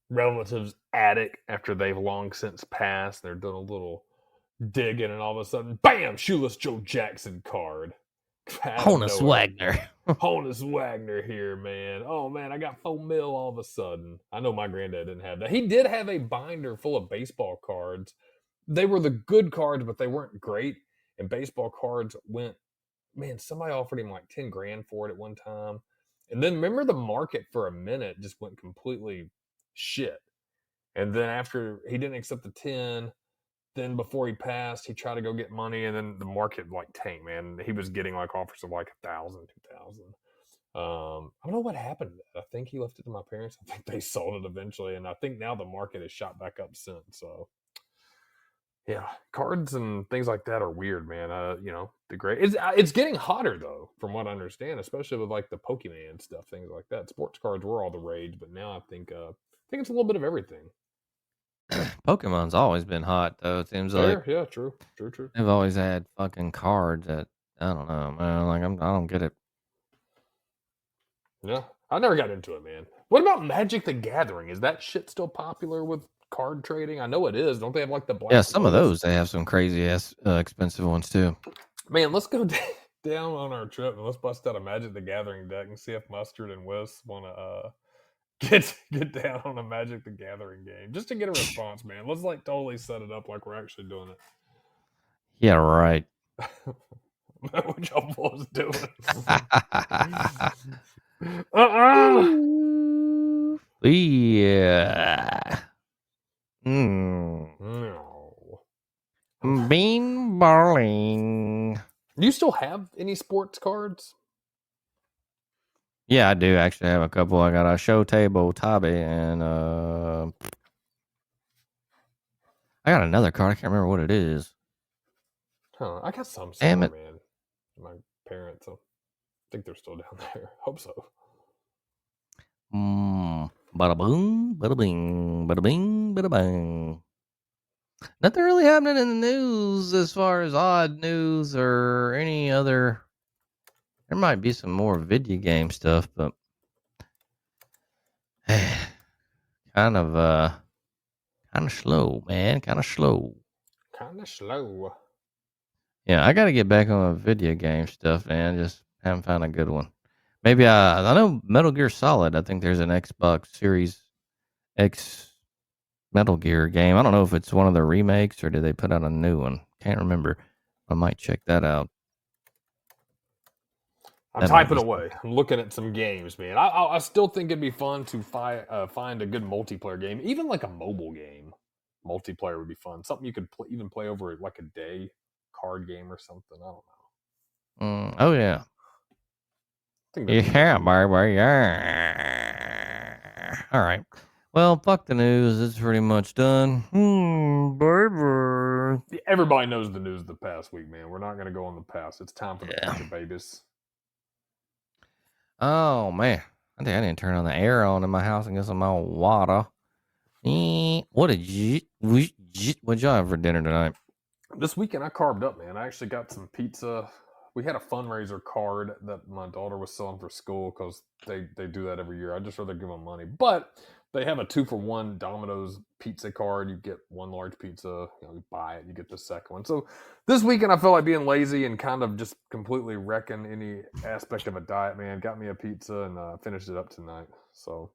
relative's attic after they've long since passed. They're doing a little digging, and all of a sudden, bam! Shoeless Joe Jackson card. Out of Honus nowhere. Wagner. Honus Wagner here, man. Oh man, I got $4 million all of a sudden. I know my granddad didn't have that. He did have a binder full of baseball cards. They were the good cards, but they weren't great. And baseball cards went, man, somebody offered him like 10 grand for it at one time. And then remember the market for a minute just went completely shit. And then after he didn't accept the 10, then before he passed, he tried to go get money, and then the market tanked, man. He was getting offers of 1,000, 2,000. I don't know what happened to that. I think he left it to my parents. I think they sold it eventually, and I think now the market has shot back up since. So yeah, cards and things like that are weird, man. The great it's getting hotter though, from what I understand, especially with the Pokemon stuff, things like that. Sports cards were all the rage, but now I think it's a little bit of everything. Pokemon's always been hot though. It seems like Yeah, true. they've always had fucking cards that I don't know, man. I don't get it. Yeah, I never got into it, man. What about Magic the Gathering? Is that shit still popular with card trading? I know it is. Don't they have the black? Yeah, some of Lotus? those they have some crazy ass expensive ones too. Man, let's go down on our trip and let's bust out a Magic the Gathering deck and see if Mustard and Wiss want to get down on a Magic the Gathering game just to get a response, man. Let's totally set it up like we're actually doing it. Yeah, right. What y'all boys doing? Yeah. No. Bean balling. Do you still have any sports cards? Yeah, I do actually have a couple. I got a show table Tabi and I got another card. I can't remember what it is. Huh, I got some Damn somewhere, it. man. My parents, I think they're still down there. Hope so. Bada boom, bada bing, bada bing, bada bang. Nothing really happening in the news as far as odd news or any other. There might be some more video game stuff, but kind of slow, man. Kind of slow. Kind of slow. Yeah, I got to get back on video game stuff, man. Just haven't found a good one. Maybe I know Metal Gear Solid. I think there's an Xbox Series X Metal Gear game. I don't know if it's one of the remakes or did they put out a new one. Can't remember. I might check that out. I'm That might typing be away. I'm looking at some games, man. I still think it'd be fun to find a good multiplayer game, even like a mobile game. Multiplayer would be fun. Something you could even play over a day, card game or something. I don't know. Oh yeah. Yeah, baby. Yeah. All right. Well, fuck the news. It's pretty much done. Baby. Everybody knows the news of the past week, man. We're not going to go on the past. It's time for the future babies. Oh man, I think I need to turn on the air on in my house and get some more water. What'd y'all have for dinner tonight? This weekend I carved up, man. I actually got some pizza we had a fundraiser card that my daughter was selling for school because they do that every year. I just rather give them money, but they have a 2-for-1 Domino's pizza card. You get one large pizza, you buy it, you get the second one. So this weekend I felt like being lazy and kind of just completely wrecking any aspect of a diet, man. Got me a pizza and finished it up tonight. So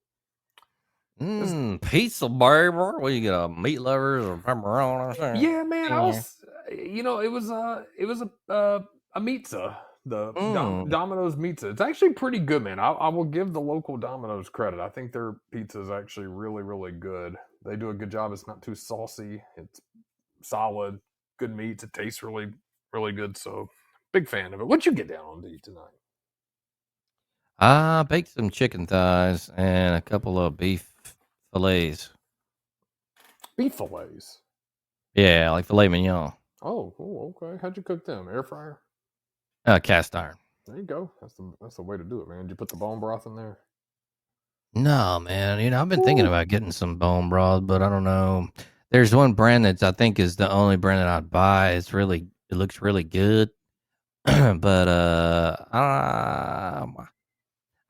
pizza, baby. What you get, a meat lovers or pepperoni or something? yeah, man, I was, it was a pizza. The Domino's pizza. It's actually pretty good, man. I will give the local Domino's credit. I think their pizza is actually really, really good. They do a good job. It's not too saucy. It's solid, good meats. It tastes really, really good. So, big fan of it. What you get down on to eat tonight? I baked some chicken thighs and a couple of beef fillets. Beef fillets. Yeah, like filet mignon. Oh, okay. How'd you cook them? Air fryer? Cast iron. There you go. That's the way to do it, man. Did you put the bone broth in there? No, man. I've been thinking about getting some bone broth, but I don't know. There's one brand that I think is the only brand that I'd buy. It looks really good, but I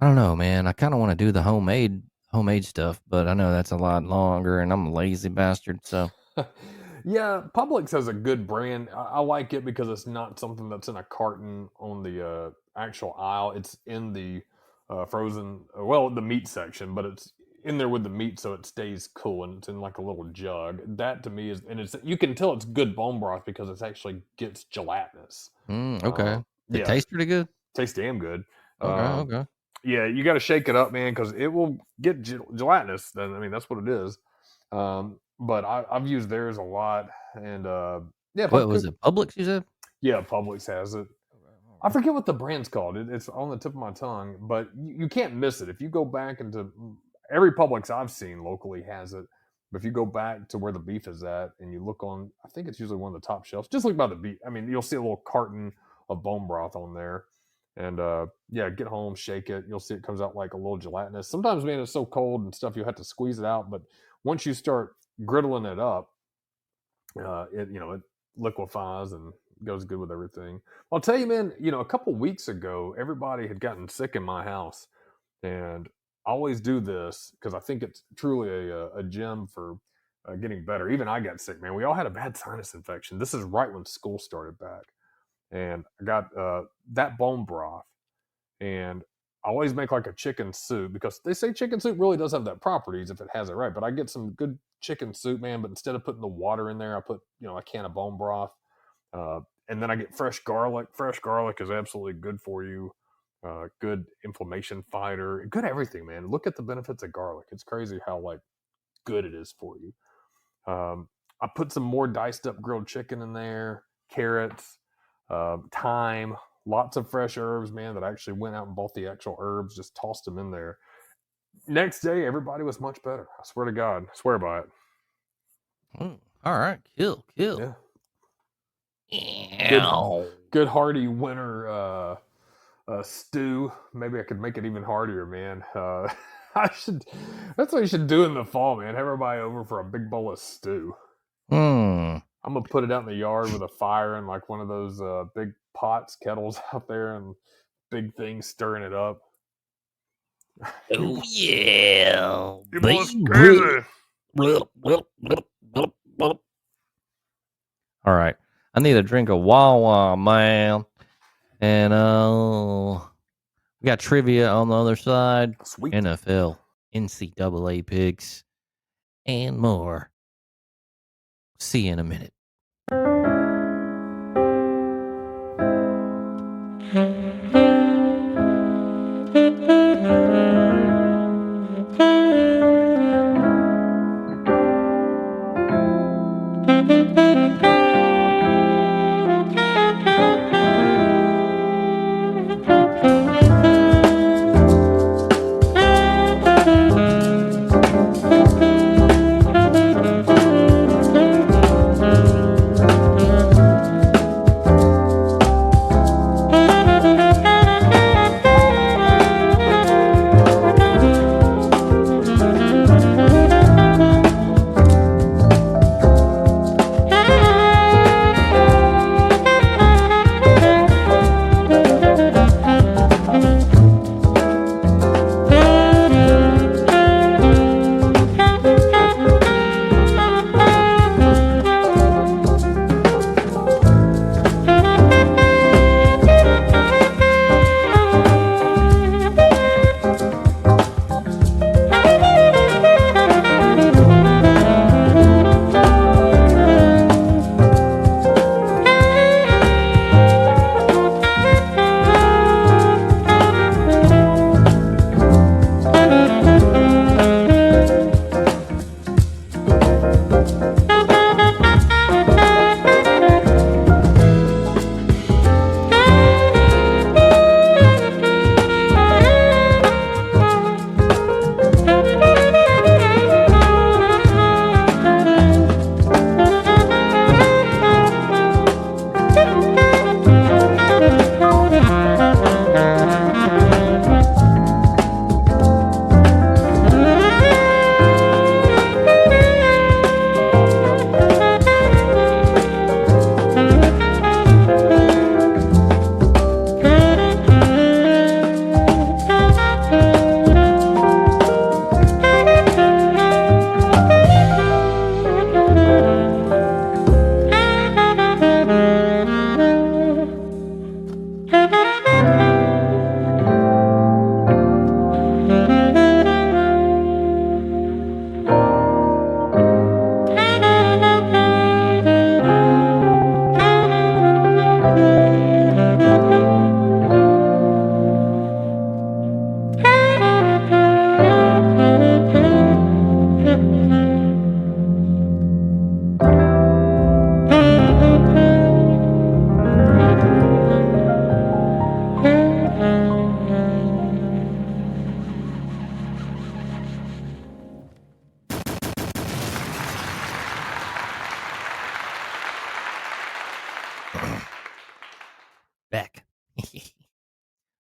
don't know, man. I kind of want to do the homemade stuff, but I know that's a lot longer, and I'm a lazy bastard. So, yeah, Publix has a good brand. I like it because it's not something that's in a carton on the actual aisle. It's in the frozen, the meat section, but it's in there with the meat, so it stays cool, and it's in like a little jug. That to me you can tell it's good bone broth because it actually gets gelatinous. Okay. It tastes pretty good. Tastes damn good. Okay. Yeah, you got to shake it up, man, because it will get gelatinous. Then I mean, that's what it is. But I've used theirs a lot, and yeah. What was it? Publix, you said? Yeah, Publix has it. I forget what the brand's called. It's on the tip of my tongue, but you can't miss it. If you go back into every Publix I've seen locally has it. But if you go back to where the beef is at and you look on, I think it's usually one of the top shelves. Just look by the beef. I mean, you'll see a little carton of bone broth on there. And yeah, get home, shake it. You'll see it comes out like a little gelatinous. Sometimes, man, it's so cold and stuff, you have to squeeze it out. But once you start griddling it up, it liquefies and goes good with everything. I'll tell you, man, a couple weeks ago, everybody had gotten sick in my house. And I always do this because I think it's truly a gem for getting better. Even I got sick, man. We all had a bad sinus infection. This is right when school started back. And I got that bone broth, and I always make like a chicken soup because they say chicken soup really does have that properties if it has it right. But I get some good chicken soup, man. But instead of putting the water in there, I put a can of bone broth, and then I get fresh garlic. Fresh garlic is absolutely good for you. Good inflammation fighter, good everything, man. Look at the benefits of garlic. It's crazy how good it is for you. I put some more diced up grilled chicken in there, carrots. Thyme, lots of fresh herbs, man, that I actually went out and bought the actual herbs, just tossed them in there. Next day, everybody was much better. I swear to God. I swear by it. All right. Kill. Yeah. Good hearty winter stew. Maybe I could make it even heartier, man. That's what you should do in the fall, man. Have everybody over for a big bowl of stew. I'm going to put it out in the yard with a fire and like one of those big kettles out there and big things stirring it up. Oh, yeah. You boys crazy. All right. I need a drink of Wawa, man. And we got trivia on the other side. Sweet. NFL, NCAA picks, and more. See you in a minute.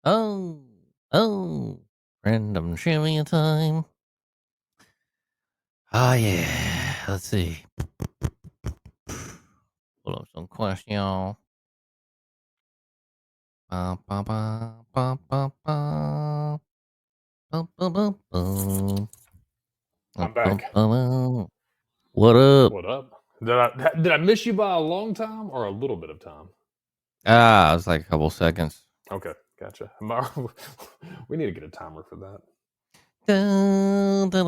Oh, random trivia time. Oh, yeah. Let's see. Pull up some questions. Ba, ba, ba, ba, ba, ba. Ba, ba, ba, ba. I'm back. What up? What up? Did I miss you by a long time or a little bit of time? It was like a couple seconds. Okay, gotcha. We need to get a timer for that. Dun, dun,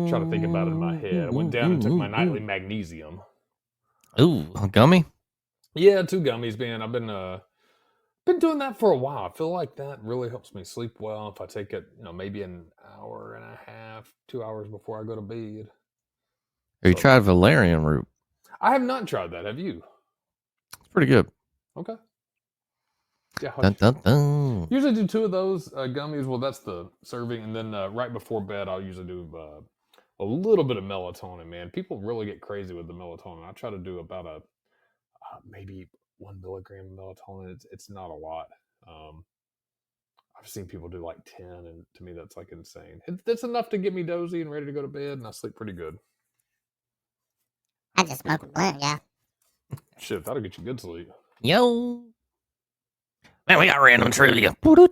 Try to think about it in my head. I went down and took my nightly magnesium. Ooh, a gummy? Yeah, 2 gummies, man. I've been doing that for a while. I feel like that really helps me sleep well if I take it, maybe an hour and a half, 2 hours before I go to bed. Have you So, tried valerian root? I have not tried that. Have you? It's pretty good. Okay. Yeah. Dun, dun, dun. Usually do 2 of those gummies. Well, that's the serving, and then right before bed, I'll usually do a little bit of melatonin. Man, people really get crazy with the melatonin. I try to do about a maybe 1 milligram of melatonin. It's not a lot. I've seen people do like 10, and to me, that's like insane. It's enough to get me dozy and ready to go to bed, and I sleep pretty good. I just smoked a blunt, yeah. Shit, that'll get you good sleep. Yo. Man, we got random trivia. Brody,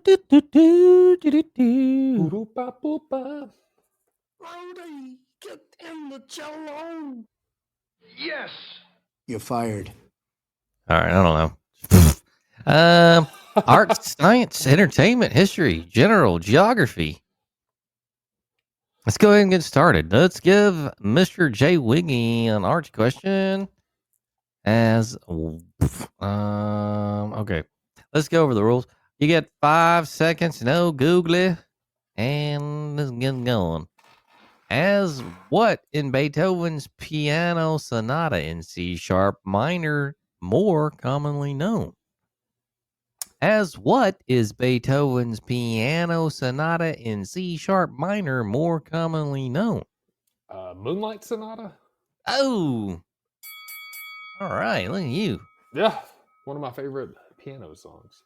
get in the cello. Yes. You're fired. All right, I don't know. Art, science, entertainment, history, general, geography. Let's go ahead and get started. Let's give Mr. J Wiggy an arts question. Okay. Let's go over the rules. You get 5 seconds, no googly, and let's get going. As what in Beethoven's piano sonata in C sharp minor more commonly known? As what is Beethoven's piano sonata in C sharp minor more commonly known? Moonlight Sonata? Oh, all right. Look at you. Yeah, one of my favorite piano songs.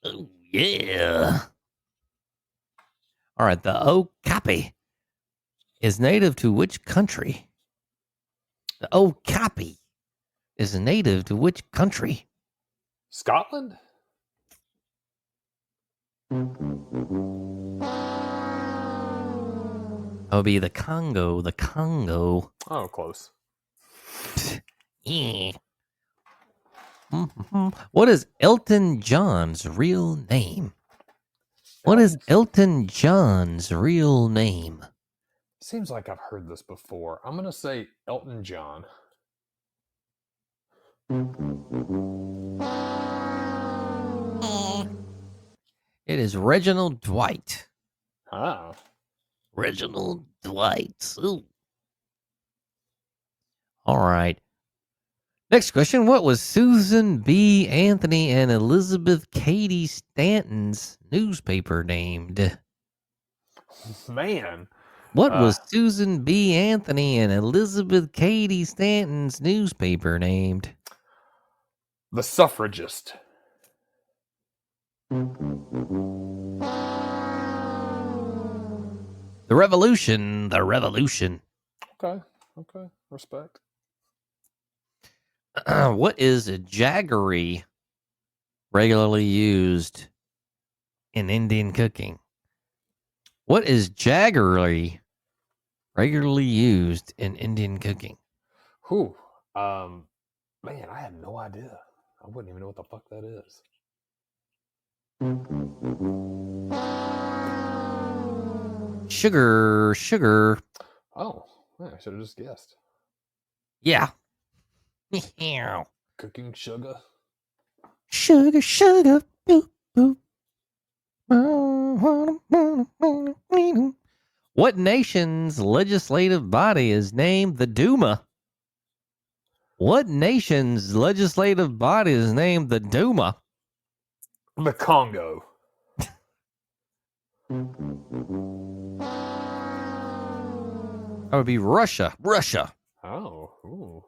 Oh, yeah. All right. The okapi is native to which country? The okapi is native to which country? Scotland? That would be the Congo. The Congo. Oh, close. Yeah. What is Elton John's real name? What is Elton John's real name? Seems like I've heard this before. I'm going to say Elton John. It is Reginald Dwight. Ah. Reginald Dwight. Ooh. All right. Next question. What was Susan B. Anthony and Elizabeth Cady Stanton's newspaper named? Man. What was Susan B. Anthony and Elizabeth Cady Stanton's newspaper named? The Suffragist. The Revolution. The Revolution. Okay. Respect. What is a jaggery regularly used in Indian cooking? What is jaggery regularly used in Indian cooking? Whew. Man, I have no idea. I wouldn't even know what the fuck that is. Sugar. Oh, I should have just guessed. Yeah. Cooking sugar. Sugar. Boop, boop. What nation's legislative body is named the Duma? What nation's legislative body is named the Duma? The Congo. That would be Russia. Russia. Oh. Ooh.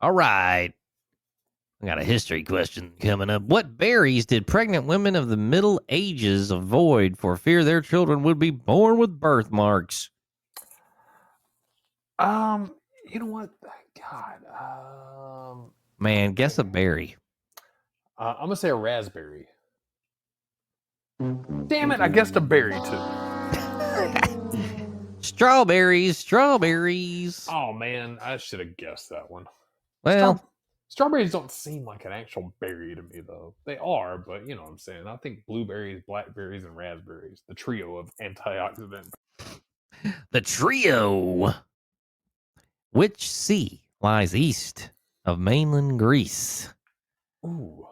All right. I got a history question coming up. What berries did pregnant women of the Middle Ages avoid for fear their children would be born with birthmarks? You know what? God. Man, guess a berry. I'm gonna say a raspberry. Damn it! I guessed a berry too. Strawberries. Oh man, I should have guessed that one. Well, Strawberries don't seem like an actual berry to me, though. They are, but you know what I'm saying. I think blueberries, blackberries, and raspberries, the trio of antioxidant. the trio. Which sea lies east of mainland Greece? Ooh,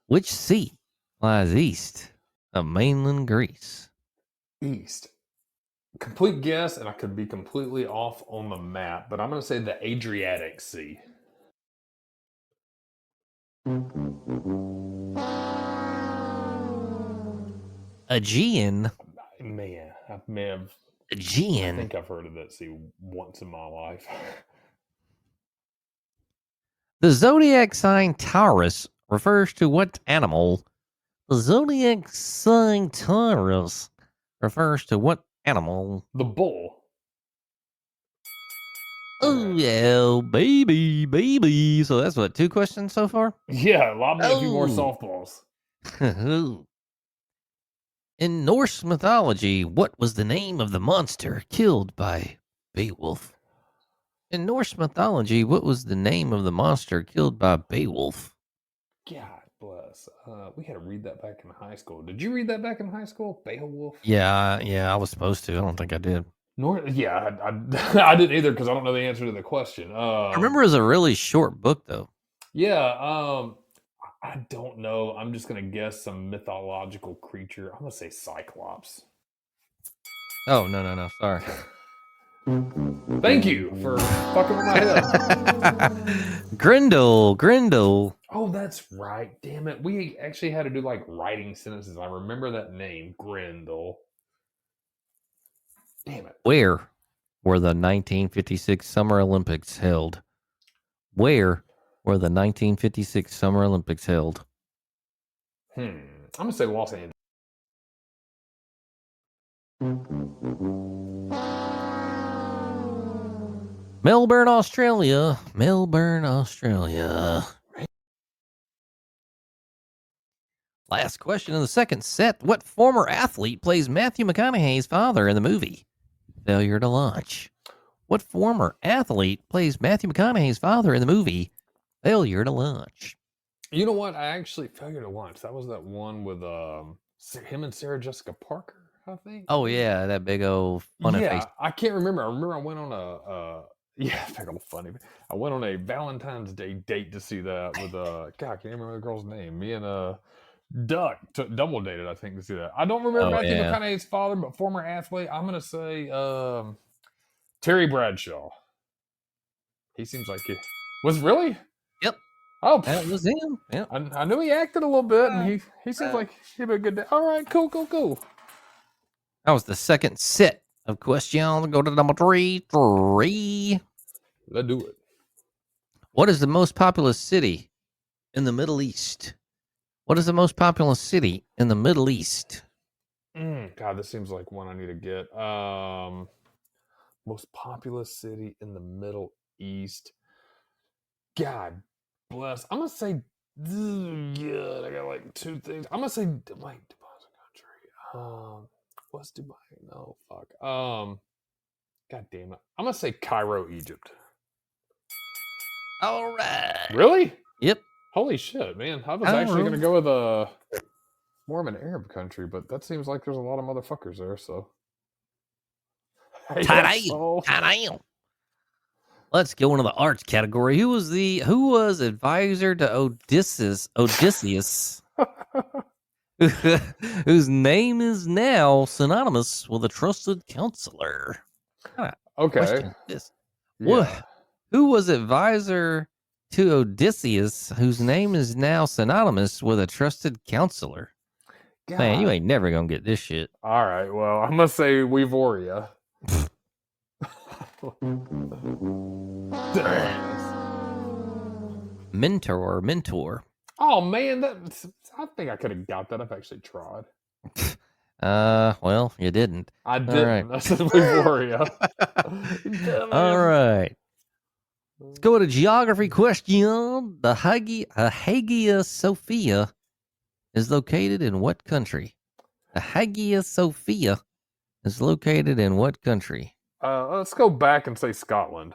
Which sea lies east of mainland Greece? east. Complete guess, and I could be completely off on the map, but I'm going to say the Adriatic Sea. Aegean. Man, I may have. I Aegean. think I've heard of that sea once in my life. The zodiac sign Taurus refers to what animal? The zodiac sign Taurus refers to what animal? The bull. Oh, yeah, baby. So that's what, 2 questions so far? Yeah, lob me a few more Oh. softballs. In Norse mythology, what was the name of the monster killed by Beowulf? In Norse mythology, what was the name of the monster killed by Beowulf? God bless. We had to read that back in high school. Did you read that back in high school? Beowulf? Yeah, I was supposed to. I don't think I did. Yeah, I didn't either because I don't know the answer to the question. I remember it was a really short book, though. Yeah, I don't know. I'm just gonna guess some mythological creature. I'm gonna say Cyclops. Oh, no. Sorry. Thank you for fucking with my head. Grendel. Oh, that's right. Damn it. We actually had to do like writing sentences. I remember that name, Grendel. Damn it. Where were the 1956 Summer Olympics held? Where were the 1956 Summer Olympics held? I'm gonna say Los Angeles. Melbourne, Australia. Last question in the second set. What former athlete plays Matthew McConaughey's father in the movie Failure to Launch? What former athlete plays Matthew McConaughey's father in the movie Failure to Launch? You know what? I actually Failure to Launch. That was that one with him and Sarah Jessica Parker, I think. Oh yeah, that big old funny face. I can't remember. I remember I went on big old funny. I went on a Valentine's Day date to see that with God, I can't remember the girl's name. Me and Duck double dated, I think, to see that. I don't remember Matthew McConaughey's father, but former athlete. I'm gonna say Terry Bradshaw. He seems like he was really. Yep. Oh, that was him. Yep. I knew he acted a little bit, and he seems like he'd be a good day. All right, cool. That was the second set of questions. Go to number 3. Let's do it. What is the most populous city in the Middle East? What is the most populous city in the Middle East? God, this seems like one I need to get. Most populous city in the Middle East. God bless. I'm gonna say. God, I got like 2 things. I'm gonna say. Wait, Dubai's a country. What's Dubai? No, fuck. God damn it. I'm gonna say Cairo, Egypt. All right. Really? Yep. Holy shit, man. I was actually going to go with more of an Arab country, but that seems like there's a lot of motherfuckers there, so. Time. Let's go into the arts category. Who was advisor to Odysseus, whose name is now synonymous with a trusted counselor? Okay. Yeah. Who was advisor to Odysseus, whose name is now synonymous with a trusted counselor? Man, you ain't never gonna get this shit. All right. Well, I'm gonna say Weavoria. Mentor. Oh man, I think I could have got that. I've actually tried. Well, you didn't. I didn't. Right. I said Weavoria. All right. Let's go to geography question. The Hagia Sophia is located in what country? The Hagia Sophia is located in what country? Let's go back and say Scotland.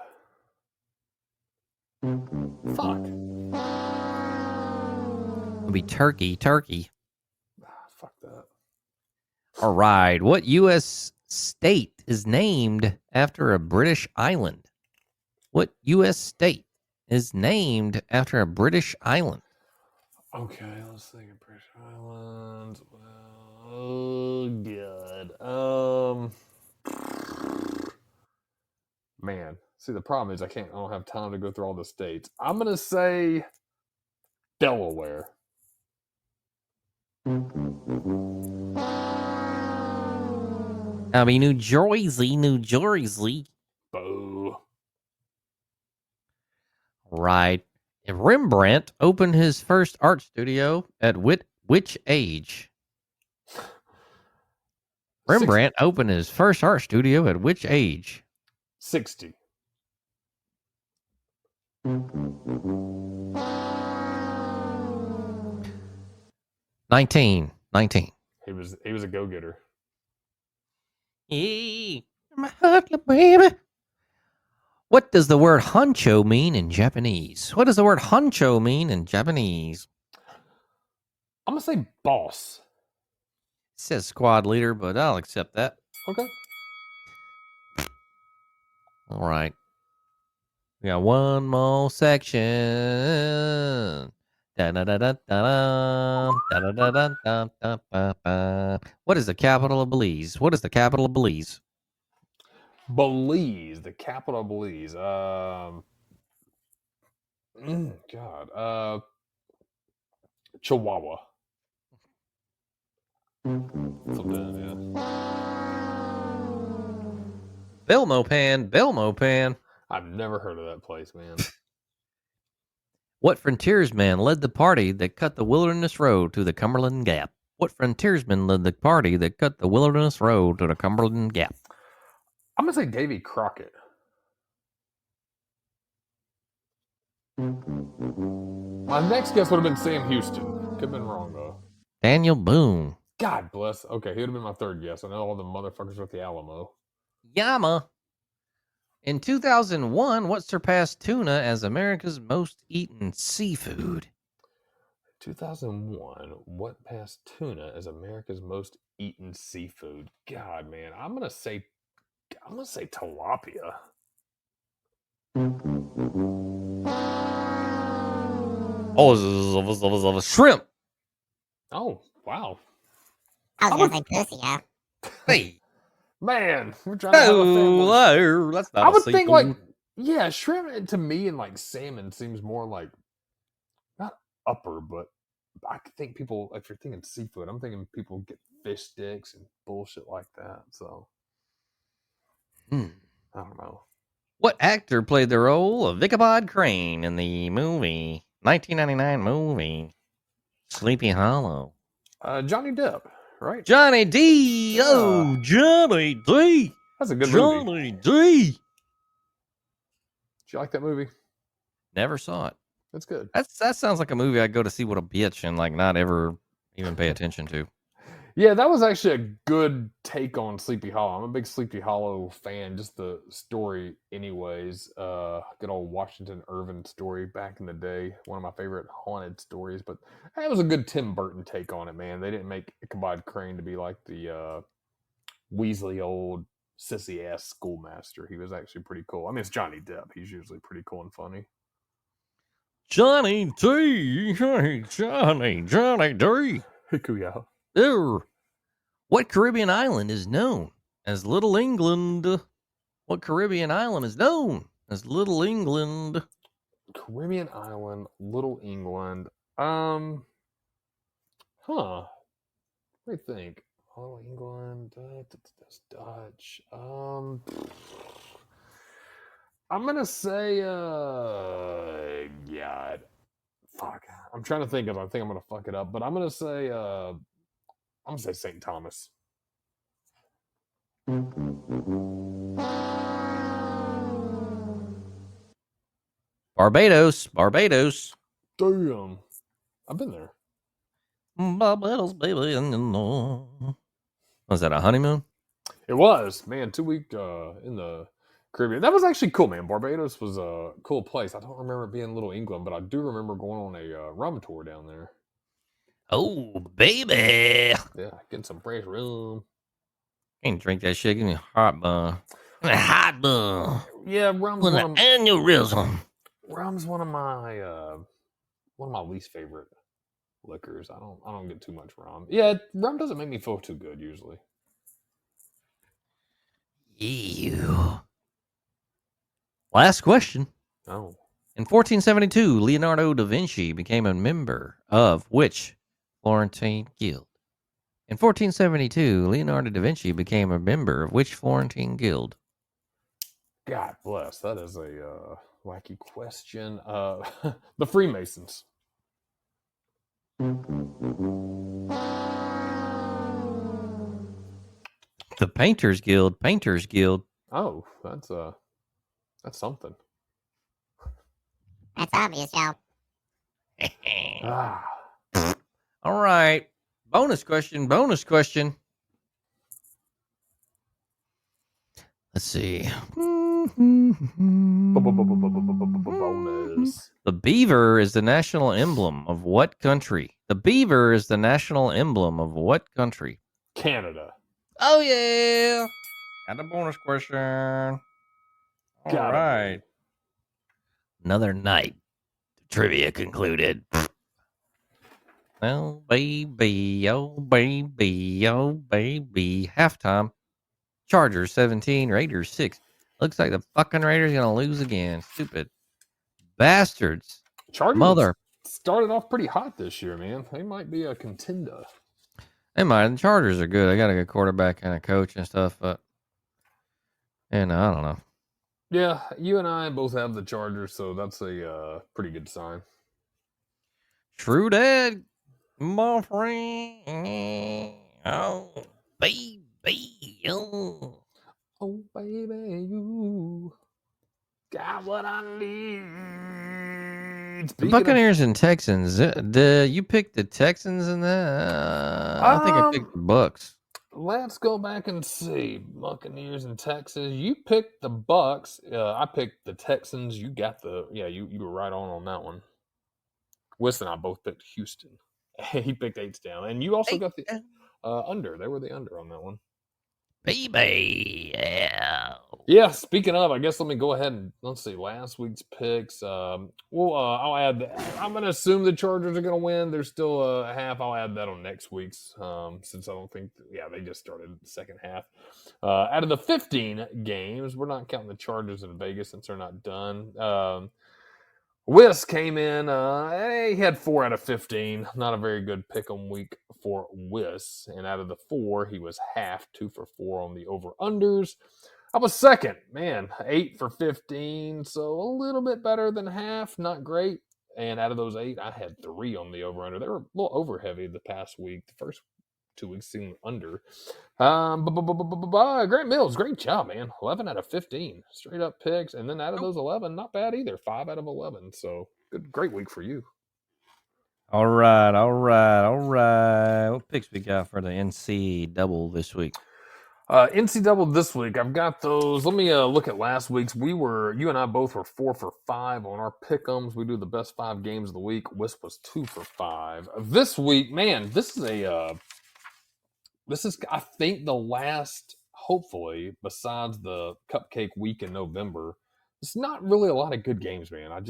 Fuck. It'll be Turkey. Fuck that. All right. What U.S. state is named after a British island? What U.S. state is named after a British island? Okay, let's think of British Islands. Well, oh god. Man, see the problem is I don't have time to go through all the states. I'm gonna say Delaware. I mean, New Jersey. Boo. Right. Rembrandt opened his first art studio at which age? Rembrandt opened his first art studio at which age? 60. 19. He was a go-getter. Hey, my heart, little baby. What does the word honcho mean in Japanese? What does the word honcho mean in Japanese? I'm gonna say boss. It says squad leader, but I'll accept that. Okay. All right. We got one more section. What is the capital of Belize? What is the capital of Belize? Belize, the capital of Belize. Chihuahua. Something, Belmopan. I've never heard of that place, man. What frontiersman led the party that cut the wilderness road to the Cumberland Gap? What frontiersman led the party that cut the wilderness road to the Cumberland Gap? I'm gonna say Davy Crockett. My next guess would have been Sam Houston. Could have been wrong though. Daniel Boone. God bless. Okay, he would have been my third guess. I know all the motherfuckers with the Alamo. Yama. In 2001, what surpassed tuna as America's most eaten seafood? 2001, what passed tuna as America's most eaten seafood? God, man, I'm gonna say tilapia. Oh, shrimp. Oh, wow. I was gonna say pussy, yeah. Hey. Man, we're trying to have a family. No, that's not I a would think seafood. yeah, shrimp to me and like salmon seems more like not upper, but I think people, if you're thinking seafood, I'm thinking people get fish sticks and bullshit like that. So I don't know. What actor played the role of Ichabod Crane in the movie 1999 movie Sleepy Hollow? Johnny Depp, right? Johnny D. Yeah. Oh, Johnny D. That's a good movie. Johnny D. Did you like that movie? Never saw it. That's good. That sounds like a movie I'd go to see with a bitch and like not ever even pay attention to. Yeah, that was actually a good take on Sleepy Hollow. I'm a big Sleepy Hollow fan. Just the story, anyways. Good old Washington Irving story back in the day. One of my favorite haunted stories. But that was a good Tim Burton take on it, man. They didn't make Ichabod Crane to be like the Weasley old sissy ass schoolmaster. He was actually pretty cool. I mean, it's Johnny Depp. He's usually pretty cool and funny. Johnny D. Johnny D. Hikuya. What Caribbean island is known as Little England? What Caribbean island is known as Little England? Caribbean island, Little England. Let me think. Oh, England. That's Dutch. I'm gonna say. God. Fuck. I'm trying to think of. I think I'm gonna fuck it up, but I'm gonna say. I'm gonna say St. Thomas. Barbados. Barbados. Damn. I've been there. Barbados, baby. Was that a honeymoon? It was, man, 2 week in the Caribbean. That was actually cool, man. Barbados was a cool place. I don't remember it being Little England, but I do remember going on a rum tour down there. Oh, baby. Yeah, getting some fresh rum. Can't drink that shit. Give me a hot bun. Hot bun. Yeah, rum's With one an of aneurysm. rum's one of my least favorite liquors. I don't get too much rum. Yeah, rum doesn't make me feel too good usually. Ew. Last question. Oh. In 1472, Leonardo da Vinci became a member of which Florentine guild? In 1472, Leonardo da Vinci became a member of which Florentine guild? God bless. That is a wacky question. The Freemasons. The Painters Guild. Painters Guild. Oh, that's something. That's obvious, Joe. Ah. All right. Bonus question. Bonus question. Let's see. Bonus. The beaver is the national emblem of what country? The beaver is the national emblem of what country? Canada. Oh, yeah. Got a bonus question. All Gotta right. be. Another night. Trivia concluded. Oh, baby. Oh, baby. Oh, baby. Halftime. Chargers 17, Raiders 6. Looks like the fucking Raiders going to lose again. Stupid bastards. Chargers Mother. started off pretty hot this year, man. They might be a contender. Hey, mind, the Chargers are good. They got a good quarterback and a coach and stuff, but and I don't know. Yeah, you and I both have the Chargers, so that's a pretty good sign. True that, my friend. Oh, baby. Oh. Oh, baby, you got what I need. The Buccaneers and Texans. You picked the Texans in that? I think I picked the Bucks. Let's go back and see. Buccaneers and Texans. You picked the Bucks. I picked the Texans. You got you were right on that one. Wes and I both picked Houston. He picked 8 down. And you also got the under. They were the under on that one. Baby. Yeah. Yeah, speaking of, I guess let me go ahead and let's see last week's picks. I'll add. I'm going to assume the Chargers are going to win. There's still a half. I'll add that on next week's since I don't think. Yeah, they just started the second half. Out of the 15 games, we're not counting the Chargers in Vegas since they're not done. Wiss came in. He had 4 out of 15. Not a very good pick'em week for Wiss. And out of the 4, he was half 2 for 4 on the over-unders. I was second, man, 8 for 15. So a little bit better than half. Not great. And out of those 8, I had 3 on the over-under. They were a little over-heavy the past week. The first 2 weeks seemed under. Grant Mills, great job, man. 11 out of 15 straight up picks, and then out of those 11, not bad either. 5 out of 11. So great week for you. All right. What picks we got for the NC double this week? NC double this week. I've got those. Let me look at last week's. You and I both were 4 for 5 on our pick'ems. We do the best 5 games of the week. Wisp was 2 for 5. This week, man, this is, I think, the last, hopefully, besides the cupcake week in November. It's not really a lot of good games, man. I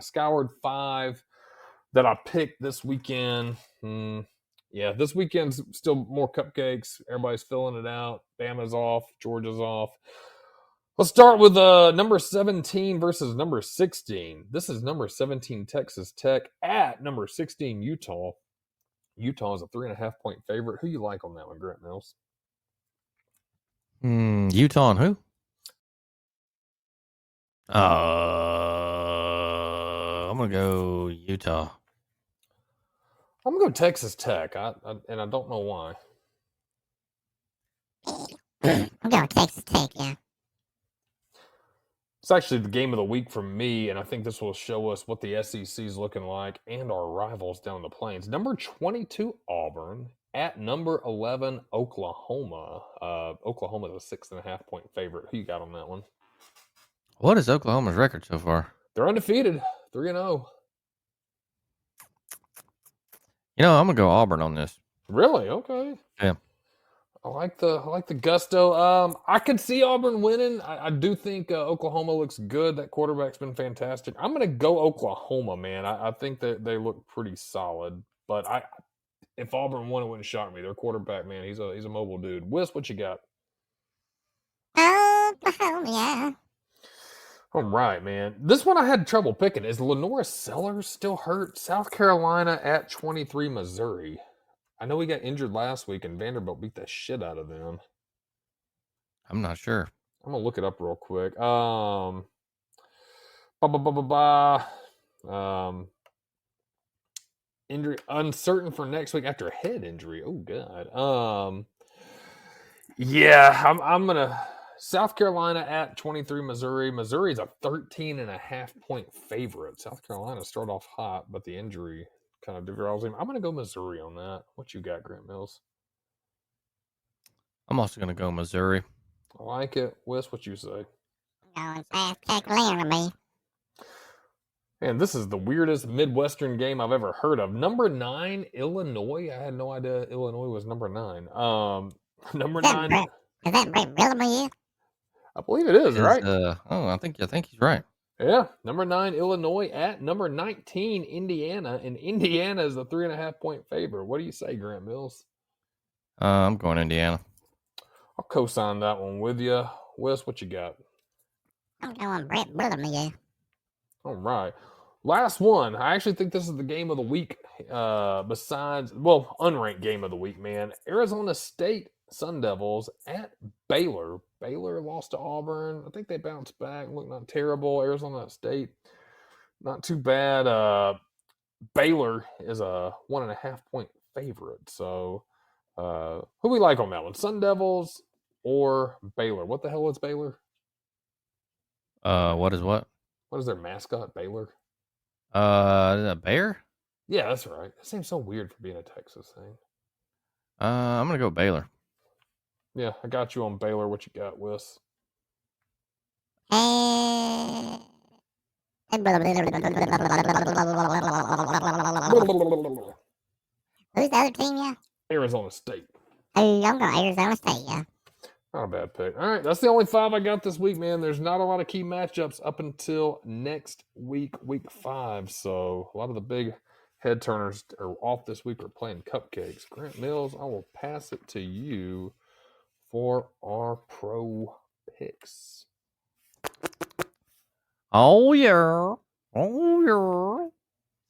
scoured 5 that I picked this weekend. Yeah, this weekend's still more cupcakes. Everybody's filling it out. Bama's off. Georgia's off. Let's start with number 17 versus number 16. This is number 17 Texas Tech at number 16 Utah. Utah is a 3.5-point favorite. Who you like on that one, Grant Mills? Utah and who? I'm gonna go Utah. I'm gonna go Texas Tech. And I don't know why. I'm going Texas Tech, yeah. It's actually the game of the week for me, and I think this will show us what the SEC is looking like and our rivals down the plains. Number 22 Auburn at number 11 Oklahoma. Oklahoma is a 6.5-point favorite. Who you got on that one? What is Oklahoma's record so far? They're undefeated, 3-0. I'm gonna go Auburn on this. Really? Okay. Yeah. I like the gusto. I could see Auburn winning. I do think Oklahoma looks good. That quarterback's been fantastic. I'm gonna go Oklahoma, man. I think that they look pretty solid. But if Auburn won, it wouldn't shock me. Their quarterback, man, he's a mobile dude. Wiz, what you got? Oklahoma, yeah. All right, man. This one I had trouble picking. Is Lenora Sellers still hurt? South Carolina at 23 Missouri. I know he got injured last week, and Vanderbilt beat the shit out of them. I'm not sure. I'm gonna look it up real quick. Injury uncertain for next week after a head injury. Oh god. Yeah, I'm gonna South Carolina at 23 Missouri. Missouri is a 13.5-point favorite. South Carolina start off hot, but the injury kind of derails him. I'm gonna go Missouri on that. What you got, Grant Mills? I'm also gonna go Missouri. I like it. Wes, what you say? Going South Carolina, me. Man, this is the weirdest Midwestern game I've ever heard of. Number 9, Illinois. I had no idea Illinois was number 9. Number 9. Is that Brett Bellamy? I believe it is, right? I think he's right. Yeah, number 9, Illinois at number 19, Indiana, and Indiana is a 3.5-point favorite. What do you say, Grant Mills? I'm going Indiana. I'll co-sign that one with you. Wes, what you got? I'm going Brett Bellamy. All right. Last one. I actually think this is the game of the week. Unranked game of the week, man. Arizona State Sun Devils at Baylor. Baylor lost to Auburn. I think they bounced back. Look, not terrible. Arizona State, not too bad. Baylor is a 1.5-point favorite. So, who we like on that one? Sun Devils or Baylor? What the hell is Baylor? What is what? What is their mascot, Baylor? A bear? Yeah, that's right. That seems so weird for being a Texas thing. I'm gonna go Baylor. Yeah, I got you on Baylor. What you got, Wes? Who's the other team, yeah? Arizona State. Oh, I'm going Arizona State, yeah. Not a bad pick. All right, that's the only 5 I got this week, man. There's not a lot of key matchups up until next week, week 5. So a lot of the big head turners are off this week. We're playing cupcakes. Grant Mills, I will pass it to you for our pro picks. Oh yeah.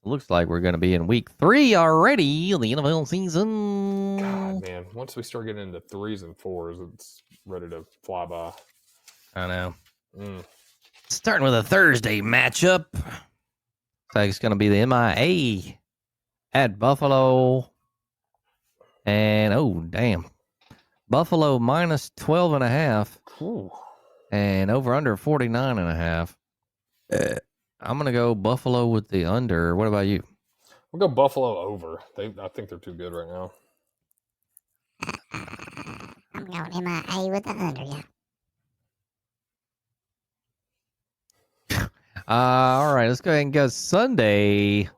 Looks like we're gonna be in week 3 already of the NFL season. God, man, once we start getting into 3s and 4s, it's ready to fly by. I know. Mm. Starting with a Thursday matchup. Looks like it's gonna be the MIA at Buffalo. And oh damn. Buffalo minus 12.5. Ooh. And over under 49.5. I'm gonna go Buffalo with the under. What about you? We'll go Buffalo over. I think they're too good right now. I'm going MIA with the under, yeah. All right, let's go ahead and go Sunday.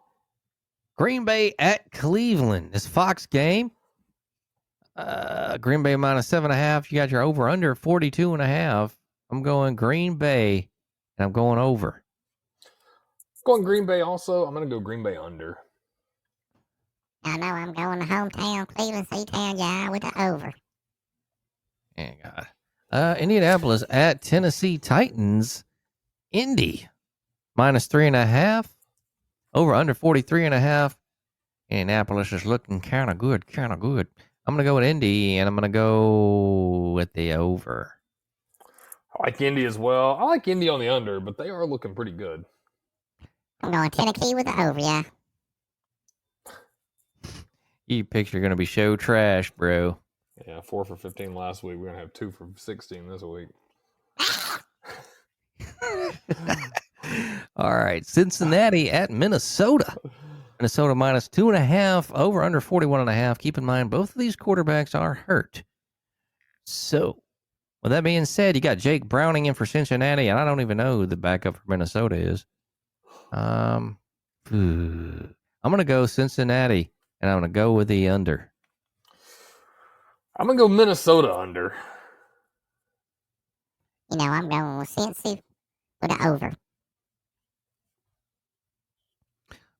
Green Bay at Cleveland. This Fox game. Green Bay minus 7.5. You got your over under 42.5. I'm going Green Bay, and I'm going over. Going Green Bay also. I'm going to go Green Bay under. I know I'm going to hometown Cleveland, C-Town, yeah, with the over. Yeah, God. Indianapolis at Tennessee Titans. Indy minus 3.5. Over under 43.5. Indianapolis is looking kind of good, kind of good. I'm going to go with Indy, and I'm going to go with the over. I like Indy as well. I like Indy on the under, but they are looking pretty good. I'm going Tennessee with the over, yeah. You picks are going to be show trash, bro. Yeah, 4 for 15 last week. We're gonna have 2 for 16 this week. All right, Cincinnati at Minnesota. Minnesota minus 2.5, over under 41.5. Keep in mind, both of these quarterbacks are hurt. So, with that being said, you got Jake Browning in for Cincinnati, and I don't even know who the backup for Minnesota is. I'm going to go Cincinnati, and I'm going to go with the under. I'm gonna go Minnesota under. You know, I'm going with Cincy with the over.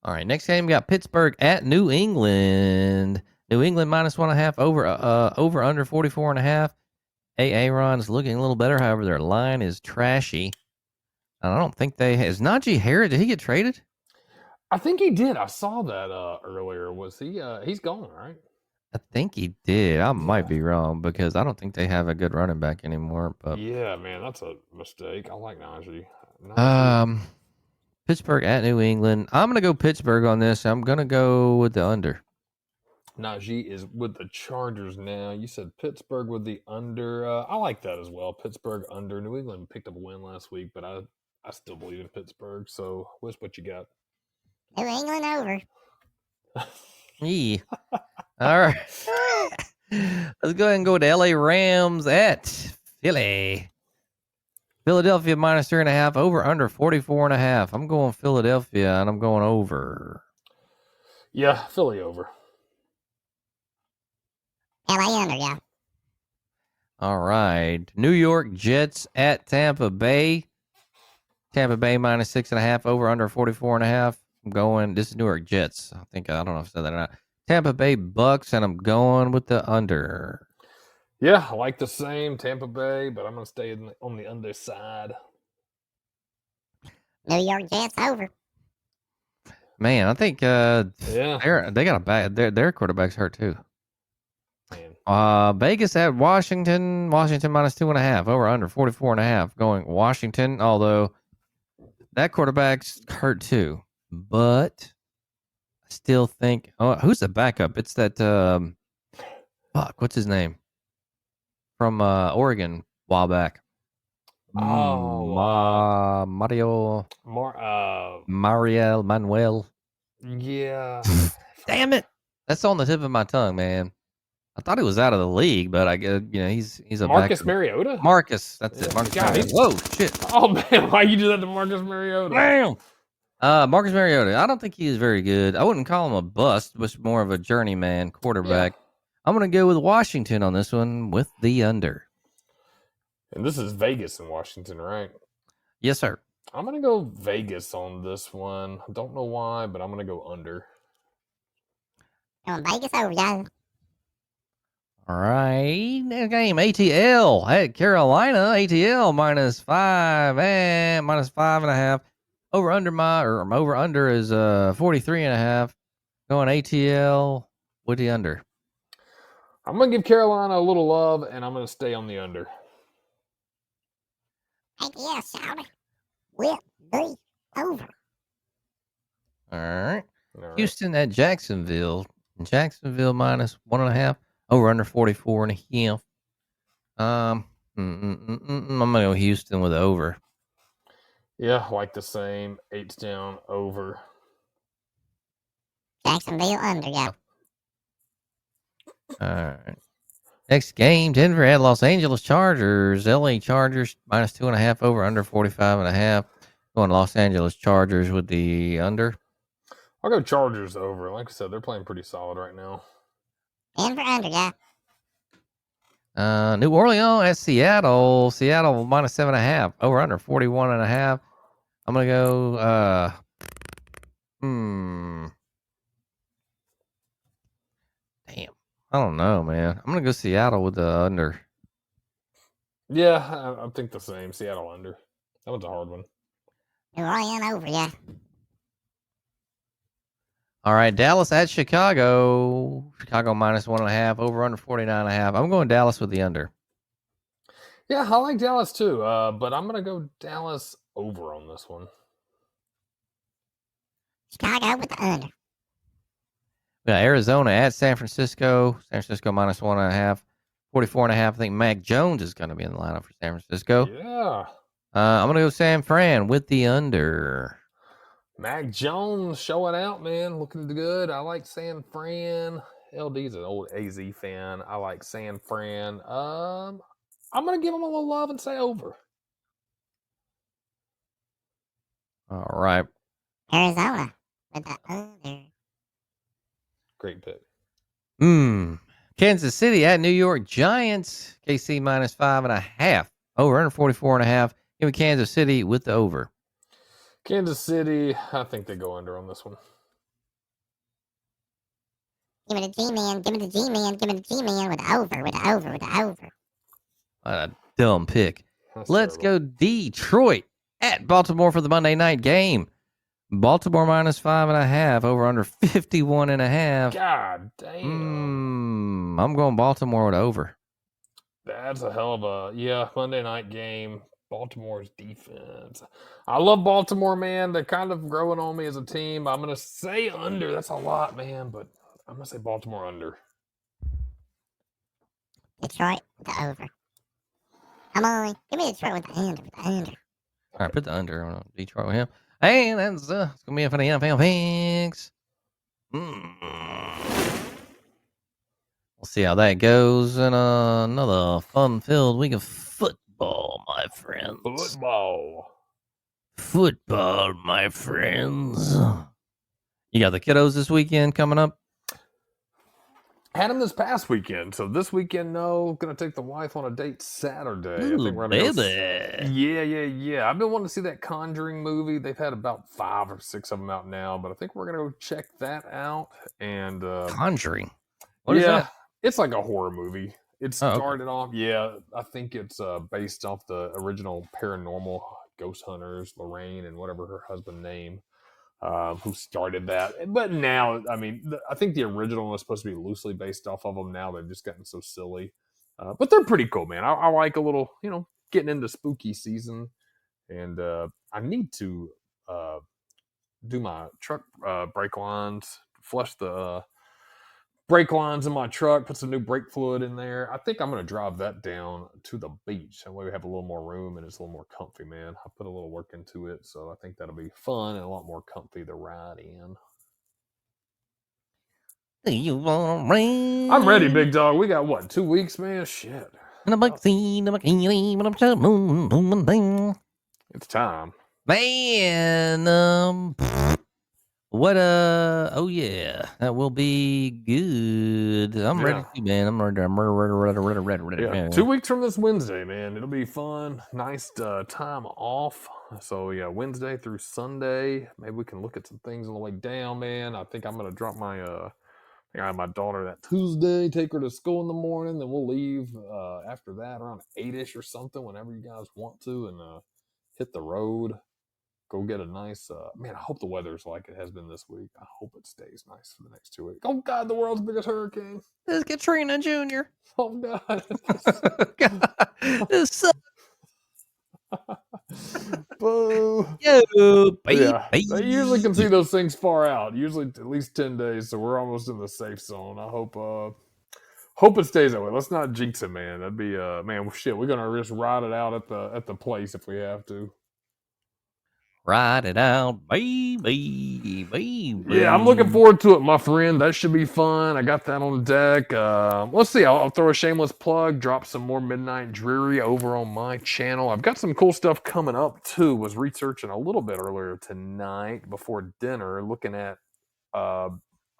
All right, next game we got Pittsburgh at New England. New England minus 1.5, over under 44.5. Aaron is looking a little better. However, their line is trashy. And I don't think is Najee Harris. Did he get traded? I think he did. I saw that earlier. Was he? He's gone, right? I think he did. I might be wrong because I don't think they have a good running back anymore. But yeah, man, that's a mistake. I like Najee. Pittsburgh at New England. I'm gonna go Pittsburgh on this. I'm gonna go with the under. Najee is with the Chargers now. You said Pittsburgh with the under. I like that as well. Pittsburgh under. New England picked up a win last week, but I still believe in Pittsburgh. So, what's what you got? New England over. Yeah. All right. Let's go ahead and go to LA Rams at Philly. Philadelphia minus 3.5, over under 44.5. I'm going Philadelphia, and I'm going over. Yeah, Philly over. LA under, yeah. All right. New York Jets at Tampa Bay. Tampa Bay minus 6.5, over under 44.5. I'm going. This is New York Jets. I don't know if I said that or not. Tampa Bay Bucks, and I'm going with the under. Yeah, I like the same Tampa Bay, but I'm going to stay on the underside. New York Jets over. Man, I think they got a bad. Their quarterback's hurt too. Man. Vegas at Washington. Washington minus 2.5, over under 44.5. Going Washington, although that quarterback's hurt too. But I still think. Oh, who's the backup? It's that. What's his name? From Oregon a while back. Mario. Mariel Manuel. Yeah. Damn it! That's on the tip of my tongue, man. I thought he was out of the league, but I guess he's a Marcus backup. Mariota. Marcus, that's it. Marcus Mariota. Whoa, shit! Oh man, why you do that to Marcus Mariota? Damn. Marcus Mariota. I don't think he is very good. I wouldn't call him a bust, but more of a journeyman quarterback. Yeah. I'm gonna go with Washington on this one with the under. And this is Vegas in Washington, right? Yes, sir. I'm going to go Vegas on this one. I don't know why, but I'm going to go under. Vegas over, guys. All right. Next game, ATL at Carolina. ATL minus 5 and minus 5.5. Over under is 43.5. Going ATL with the under. I'm going to give Carolina a little love, and I'm going to stay on the under. ATL, shout with the over. All right. Houston at Jacksonville. Jacksonville minus 1.5. Over under 44.5. I'm gonna go Houston with over. Yeah, like the same. 8's down, over. Jacksonville under, yeah. All right. Next game, Denver at Los Angeles Chargers. LA Chargers minus 2.5, over under 45.5. Going Los Angeles Chargers with the under. I'll go Chargers over. Like I said, they're playing pretty solid right now. Denver under, yeah. New Orleans at Seattle. Seattle minus 7.5, over under 41.5. I'm gonna go. Damn, I don't know, man. I'm gonna go Seattle with the under. Yeah, I think the same. Seattle under. That one's a hard one. New Orleans over, yeah. All right, Dallas at Chicago. Chicago minus 1.5, over under 49.5. I'm going Dallas with the under. Yeah, I like Dallas too, but I'm going to go Dallas over on this one. Chicago with the under. We got Arizona at San Francisco. San Francisco minus 1.5, 44.5. I think Mac Jones is going to be in the lineup for San Francisco. Yeah. I'm going to go San Fran with the under. Mac Jones showing out, man. Looking good. I like San Fran. LD's an old AZ fan. I like San Fran. I'm going to give him a little love and say over. All right. Arizona with the under. Great pick. Kansas City at New York Giants. KC minus 5.5. Over under 44.5. Give me Kansas City with the over. Kansas City, I think they go under on this one. Give me the G-Man. Give me the G-Man. Give me the G-Man with the over. With the over. With the over. A dumb pick. That's Let's terrible. go Detroit at Baltimore for the Monday night game. Baltimore minus 5.5. Over under 51.5. God damn. I'm going Baltimore with over. That's a hell of a Monday night game. Baltimore's defense. I love Baltimore, man. They're kind of growing on me as a team. I'm gonna say under. That's a lot, man, but I'm gonna say Baltimore under. Detroit with the over. Come on. Give me Detroit with the under. With the under. All right, put the under on Detroit with him. Hey, that's it's gonna be a funny NFL picks. We'll see how that goes in another fun-filled week of football, my friends. Football, my friends. You got the kiddos this weekend coming up? Had them this past weekend, so this weekend, no. Gonna take the wife on a date Saturday. I think we're gonna baby. Yeah. I've been wanting to see that Conjuring movie. They've had about 5 or 6 of them out now, but I think we're gonna go check that out. And Conjuring. What is that? It's like a horror movie. It Oh, okay. started off, I think it's based off the original Paranormal Ghost Hunters, Lorraine and whatever her husband name, who started that. But now, I mean, I think the original was supposed to be loosely based off of them. Now they've just gotten so silly. But they're pretty cool, man. I like a little, getting into spooky season. And I need to do my truck brake lines, flush the brake lines in my truck, put some new brake fluid in there. I think I'm going to drive that down to the beach. That way we have a little more room and it's a little more comfy, man. I put a little work into it, so I think that'll be fun and a lot more comfy to ride in. I'm ready, big dog. We got, what, 2 weeks, man? Shit. It's time. Man, what oh yeah, that will be good. I'm ready to, man. I'm ready. Yeah, 2 weeks from this Wednesday, man. It'll be fun. Nice time off. So yeah, Wednesday through Sunday. Maybe we can look at some things on the way down, man. I think I'm gonna drop my I have my daughter that Tuesday, take her to school in the morning, then we'll leave after that around 8-ish or something, whenever you guys want to, and hit the road. Go get a nice, man, I hope the weather's like it has been this week. I hope it stays nice for the next 2 weeks. Oh, God, the world's biggest hurricane. It's Katrina Jr. Oh, God. God, this sucks. Boo. Yo, baby. Yeah, they usually can see those things far out, usually at least 10 days, so we're almost in the safe zone. I hope it stays that way. Let's not jinx it, man. That'd be, man, shit, we're going to just ride it out at the place if we have to. Ride it out, baby. Yeah, I'm looking forward to it, my friend. That should be fun. I got that on deck. Let's see. I'll throw a shameless plug. Drop some more Midnight Dreary over on my channel. I've got some cool stuff coming up too. Was researching a little bit earlier tonight before dinner, looking at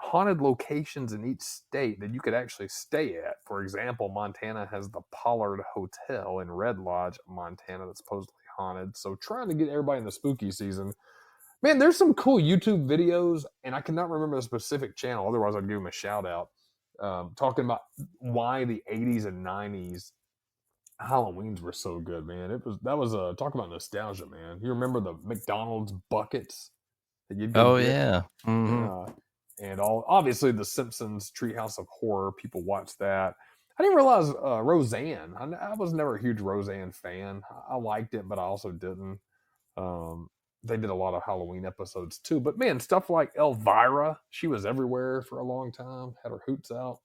haunted locations in each state that you could actually stay at. For example, Montana has the Pollard Hotel in Red Lodge, Montana, that's supposedly haunted. So trying to get everybody in the spooky season. Man, there's some cool YouTube videos, and I cannot remember the specific channel. Otherwise, I'd give them a shout out. Talking about why the 80s and 90s Halloweens were so good, man. That was talk about nostalgia, man. You remember the McDonald's buckets that you'd go get? Yeah. Yeah. and obviously the Simpsons Treehouse of Horror. People watch that. I didn't realize Roseanne. I was never a huge Roseanne fan. I liked it, but I also didn't. They did a lot of Halloween episodes too. But man, stuff like Elvira, she was everywhere for a long time. Had her hoots out.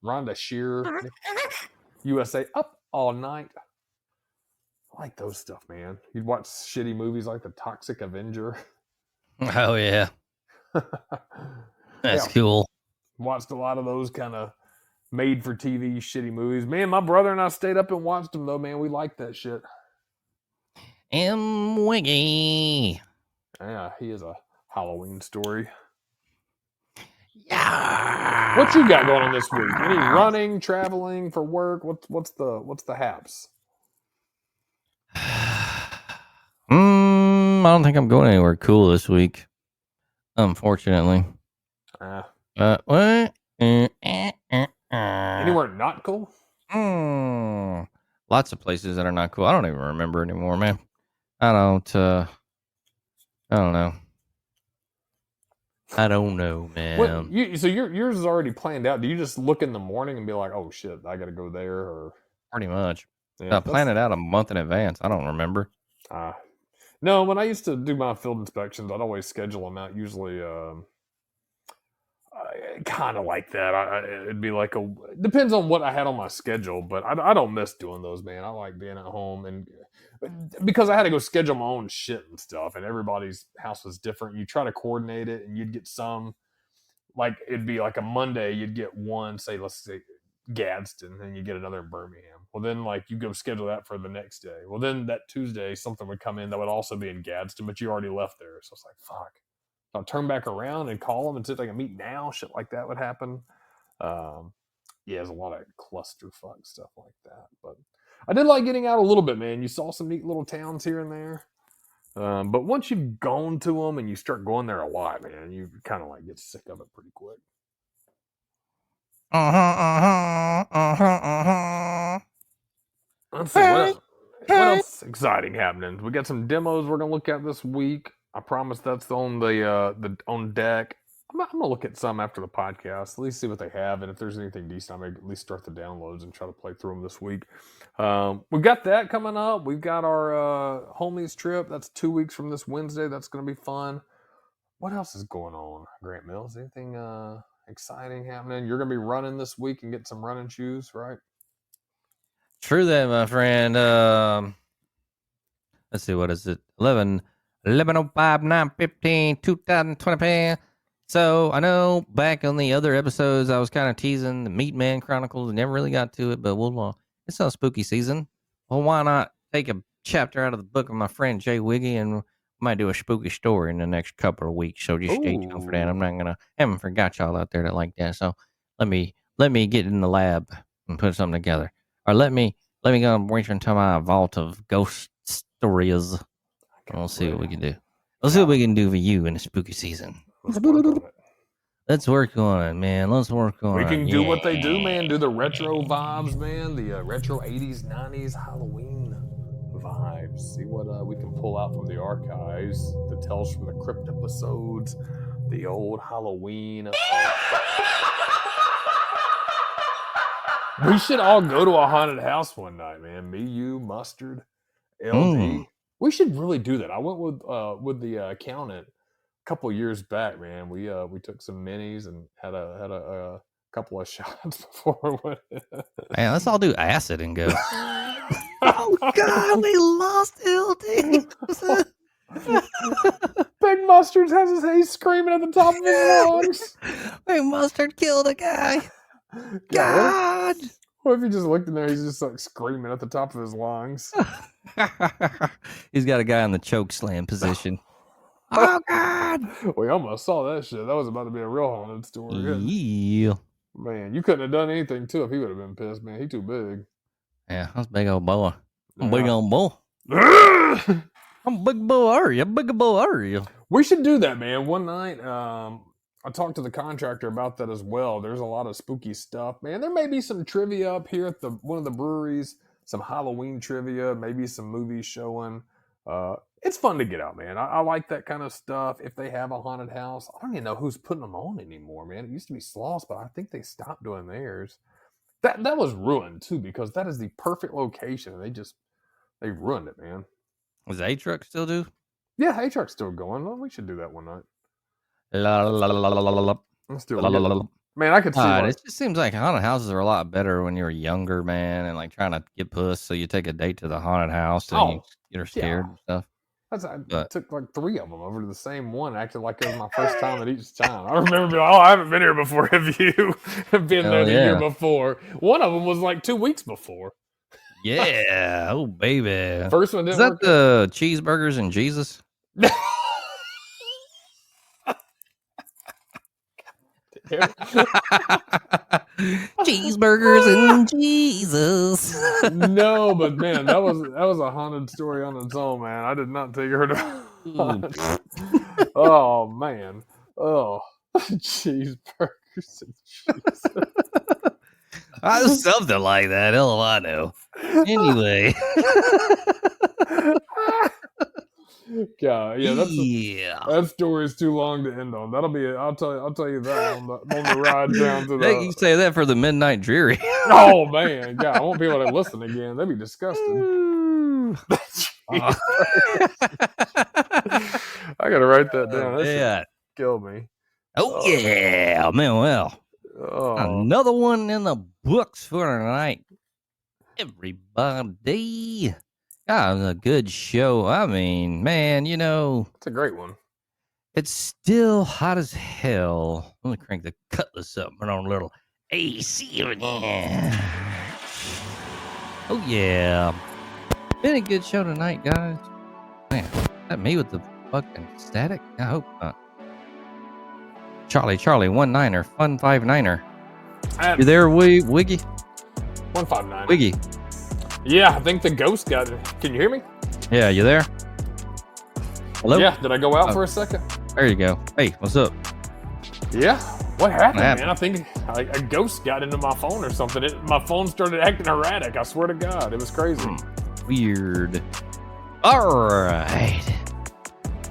Rhonda Shear, USA Up All Night. I like those stuff, man. You'd watch shitty movies like The Toxic Avenger. Oh yeah, that's Yeah, cool. watched a lot of those kind of made for TV shitty movies. Man, my brother and I stayed up and watched them though, man. We liked that shit. M Wiggy. Yeah, he is a Halloween story. Yeah. What you got going on this week? Any running, traveling for work? What's the haps? I don't think I'm going anywhere cool this week, unfortunately. What? Anywhere not cool? Lots of places that are not cool. I don't even remember anymore, man. I don't know. I don't know, man. So yours is already planned out. Do you just look in the morning and be like, "Oh shit, I got to go there"? Or Pretty much. yeah, I plan it out a month in advance. I don't remember. No, when I used to do my field inspections, I'd always schedule them out. Usually, kind of like that. It'd be like depends on what I had on my schedule, but I don't miss doing those, man. I like being at home and because I had to go schedule my own shit and stuff, and everybody's house was different. You try to coordinate it, and you'd get some like it'd be like a Monday, you'd get one, say let's say Gadsden, and you get another in Birmingham. Well, then like you go schedule that for the next day. Well, then that Tuesday something would come in that would also be in Gadsden, but you already left there. So it's like fuck. I'll turn back around and call them and see if they can meet now. Shit like that would happen. Yeah, there's a lot of clusterfuck stuff like that. But I did like getting out a little bit, man. You saw some neat little towns here and there. But once you've gone to them and you start going there a lot, man, you kind of like get sick of it pretty quick. Let's see what else exciting happening. We got some demos we're gonna look at this week. I promise that's on the on deck. I'm gonna look at some after the podcast, at least see what they have, and if there's anything decent, I may at least start the downloads and try to play through them this week. We've got that coming up. We've got our homies trip. That's 2 weeks from this Wednesday. That's gonna be fun. What else is going on, Grant Mills? Anything exciting happening? You're gonna be running this week and get some running shoes, right? True that, my friend. Let's see, what is it? 11/05, 9/15, 2020. So I know back on the other episodes, I was kind of teasing the Meat Man Chronicles. Never really got to it, but it's not spooky season. Well, why not take a chapter out of the book of my friend Jay Wiggy and might do a spooky story in the next couple of weeks. So just stay tuned for that. I'm not gonna haven't forgot y'all out there that like that. So let me get in the lab and put something together. Or let me go and reach into my vault of ghost stories. And we'll see what we can do. We'll see what we can do for you in the spooky season. Let's work on it. Let's work on it, man. Let's work on it. We can do what they do, man. Do the retro vibes, man. The retro 80s, 90s Halloween vibes. See what we can pull out from the archives. The Tales from the Crypt episodes. The old Halloween. We should all go to a haunted house one night, man. Me, you, Mustard, LD. We should really do that. I went with the accountant a couple years back, man. We took some minis and had a couple of shots before we went. Man, let's all do acid and go. Oh God, we lost LD. Big Mustard he's screaming at the top of his lungs. Big Mustard killed a guy. God. What if he just looked in there? He's just like screaming at the top of his lungs. He's got a guy in the choke slam position. Oh God! We almost saw that shit. That was about to be a real haunted story. Yeah. Man, you couldn't have done anything to if he would have been pissed, man. He too big. Yeah, that's a big old boy. I'm big old boy. I'm big boy. Are you? Big boy. Are you? We should do that, man. One night, I talked to the contractor about that as well. There's a lot of spooky stuff, man. There may be some trivia up here at one of the breweries. Some Halloween trivia, maybe some movies showing. it's fun to get out, man. I like that kind of stuff. If they have a haunted house, I don't even know who's putting them on anymore, man. It used to be Sloss, but I think they stopped doing theirs. That was ruined too, because that is the perfect location. They ruined it, man. Does A-Truck still do? Yeah, A-Truck's still going. Well, we should do that one night. La, la, la, la, la, la, la. Let's do La, la, la, it. la. Man, I could see God, like, it just seems like haunted houses are a lot better when you were younger, man, and like trying to get puss. So you take a date to the haunted house and you get her scared and stuff. I But- took like 3 of them over to the same one, acted like it was my first time at each time. I remember being, I haven't been here before. Have you been there the year before? One of them was like 2 weeks before. Yeah. Oh, baby. First one Is didn't that the cheeseburgers and Jesus? work. Cheeseburgers and Jesus. No, but man, that was a haunted story on its own, man. I did not take her to. Oh man, oh cheeseburgers and cheese. Something like that. Hell, I know. Anyway. God, yeah, Yeah. that story is too long to end on. That'll be it. I'll tell you that on the ride down to Hey, you the. say that for the midnight dreary. Oh man, God, I won't be able to listen again. They'd be disgusted. I gotta write that down. That Yeah. should kill me. Oh, yeah, man. Well, Oh, another one in the books for tonight. Everybody. God, it was a good show. I mean, man, you know, it's a great one. it's still hot as hell. Let me crank the cutlass up. Put on a little AC over there. Oh, yeah. Been a good show tonight, guys. Man, is that me with the fucking static? I hope not. Charlie, 19er, Fun 59er. You there, Wiggy? 159. Wiggy. Yeah, I think the ghost got it. Can you hear me? Yeah, you there? Hello? Yeah. Did I go out Oh. for a second? There you go. Hey, what's up? Yeah. What happened, What happened? man? I think like a ghost got into my phone or something. My phone started acting erratic. I swear to God, it was crazy. Weird. All right.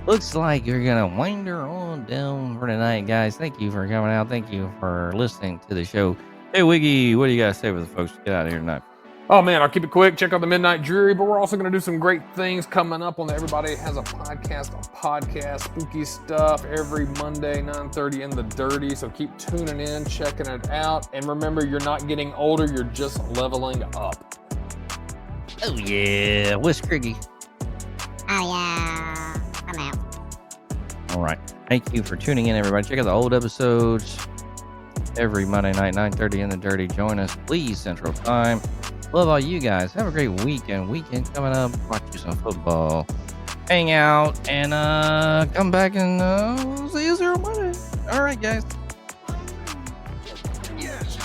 Looks like you're going to wind her on down for tonight, guys. Thank you for coming out. Thank you for listening to the show. Hey, Wiggy, what do you got to say for the folks to get out of here tonight? Oh man, I'll keep it quick. Check out the Midnight Dreary, but we're also going to do some great things coming up on the Everybody Has a Podcast, spooky stuff every Monday, 9:30 in the Dirty. So keep tuning in, checking it out, and remember, you're not getting older; you're just leveling up. Oh, yeah. What's Criggy? Oh yeah, I'm out. All right. Thank you for tuning in, everybody. Check out the old episodes every Monday night, 9:30 in the Dirty. Join us, please, Central Time. Love all you guys. Have a great weekend. Weekend coming up. Watch you some football. Hang out and come back and we'll see you on Monday. All right, guys. Yes.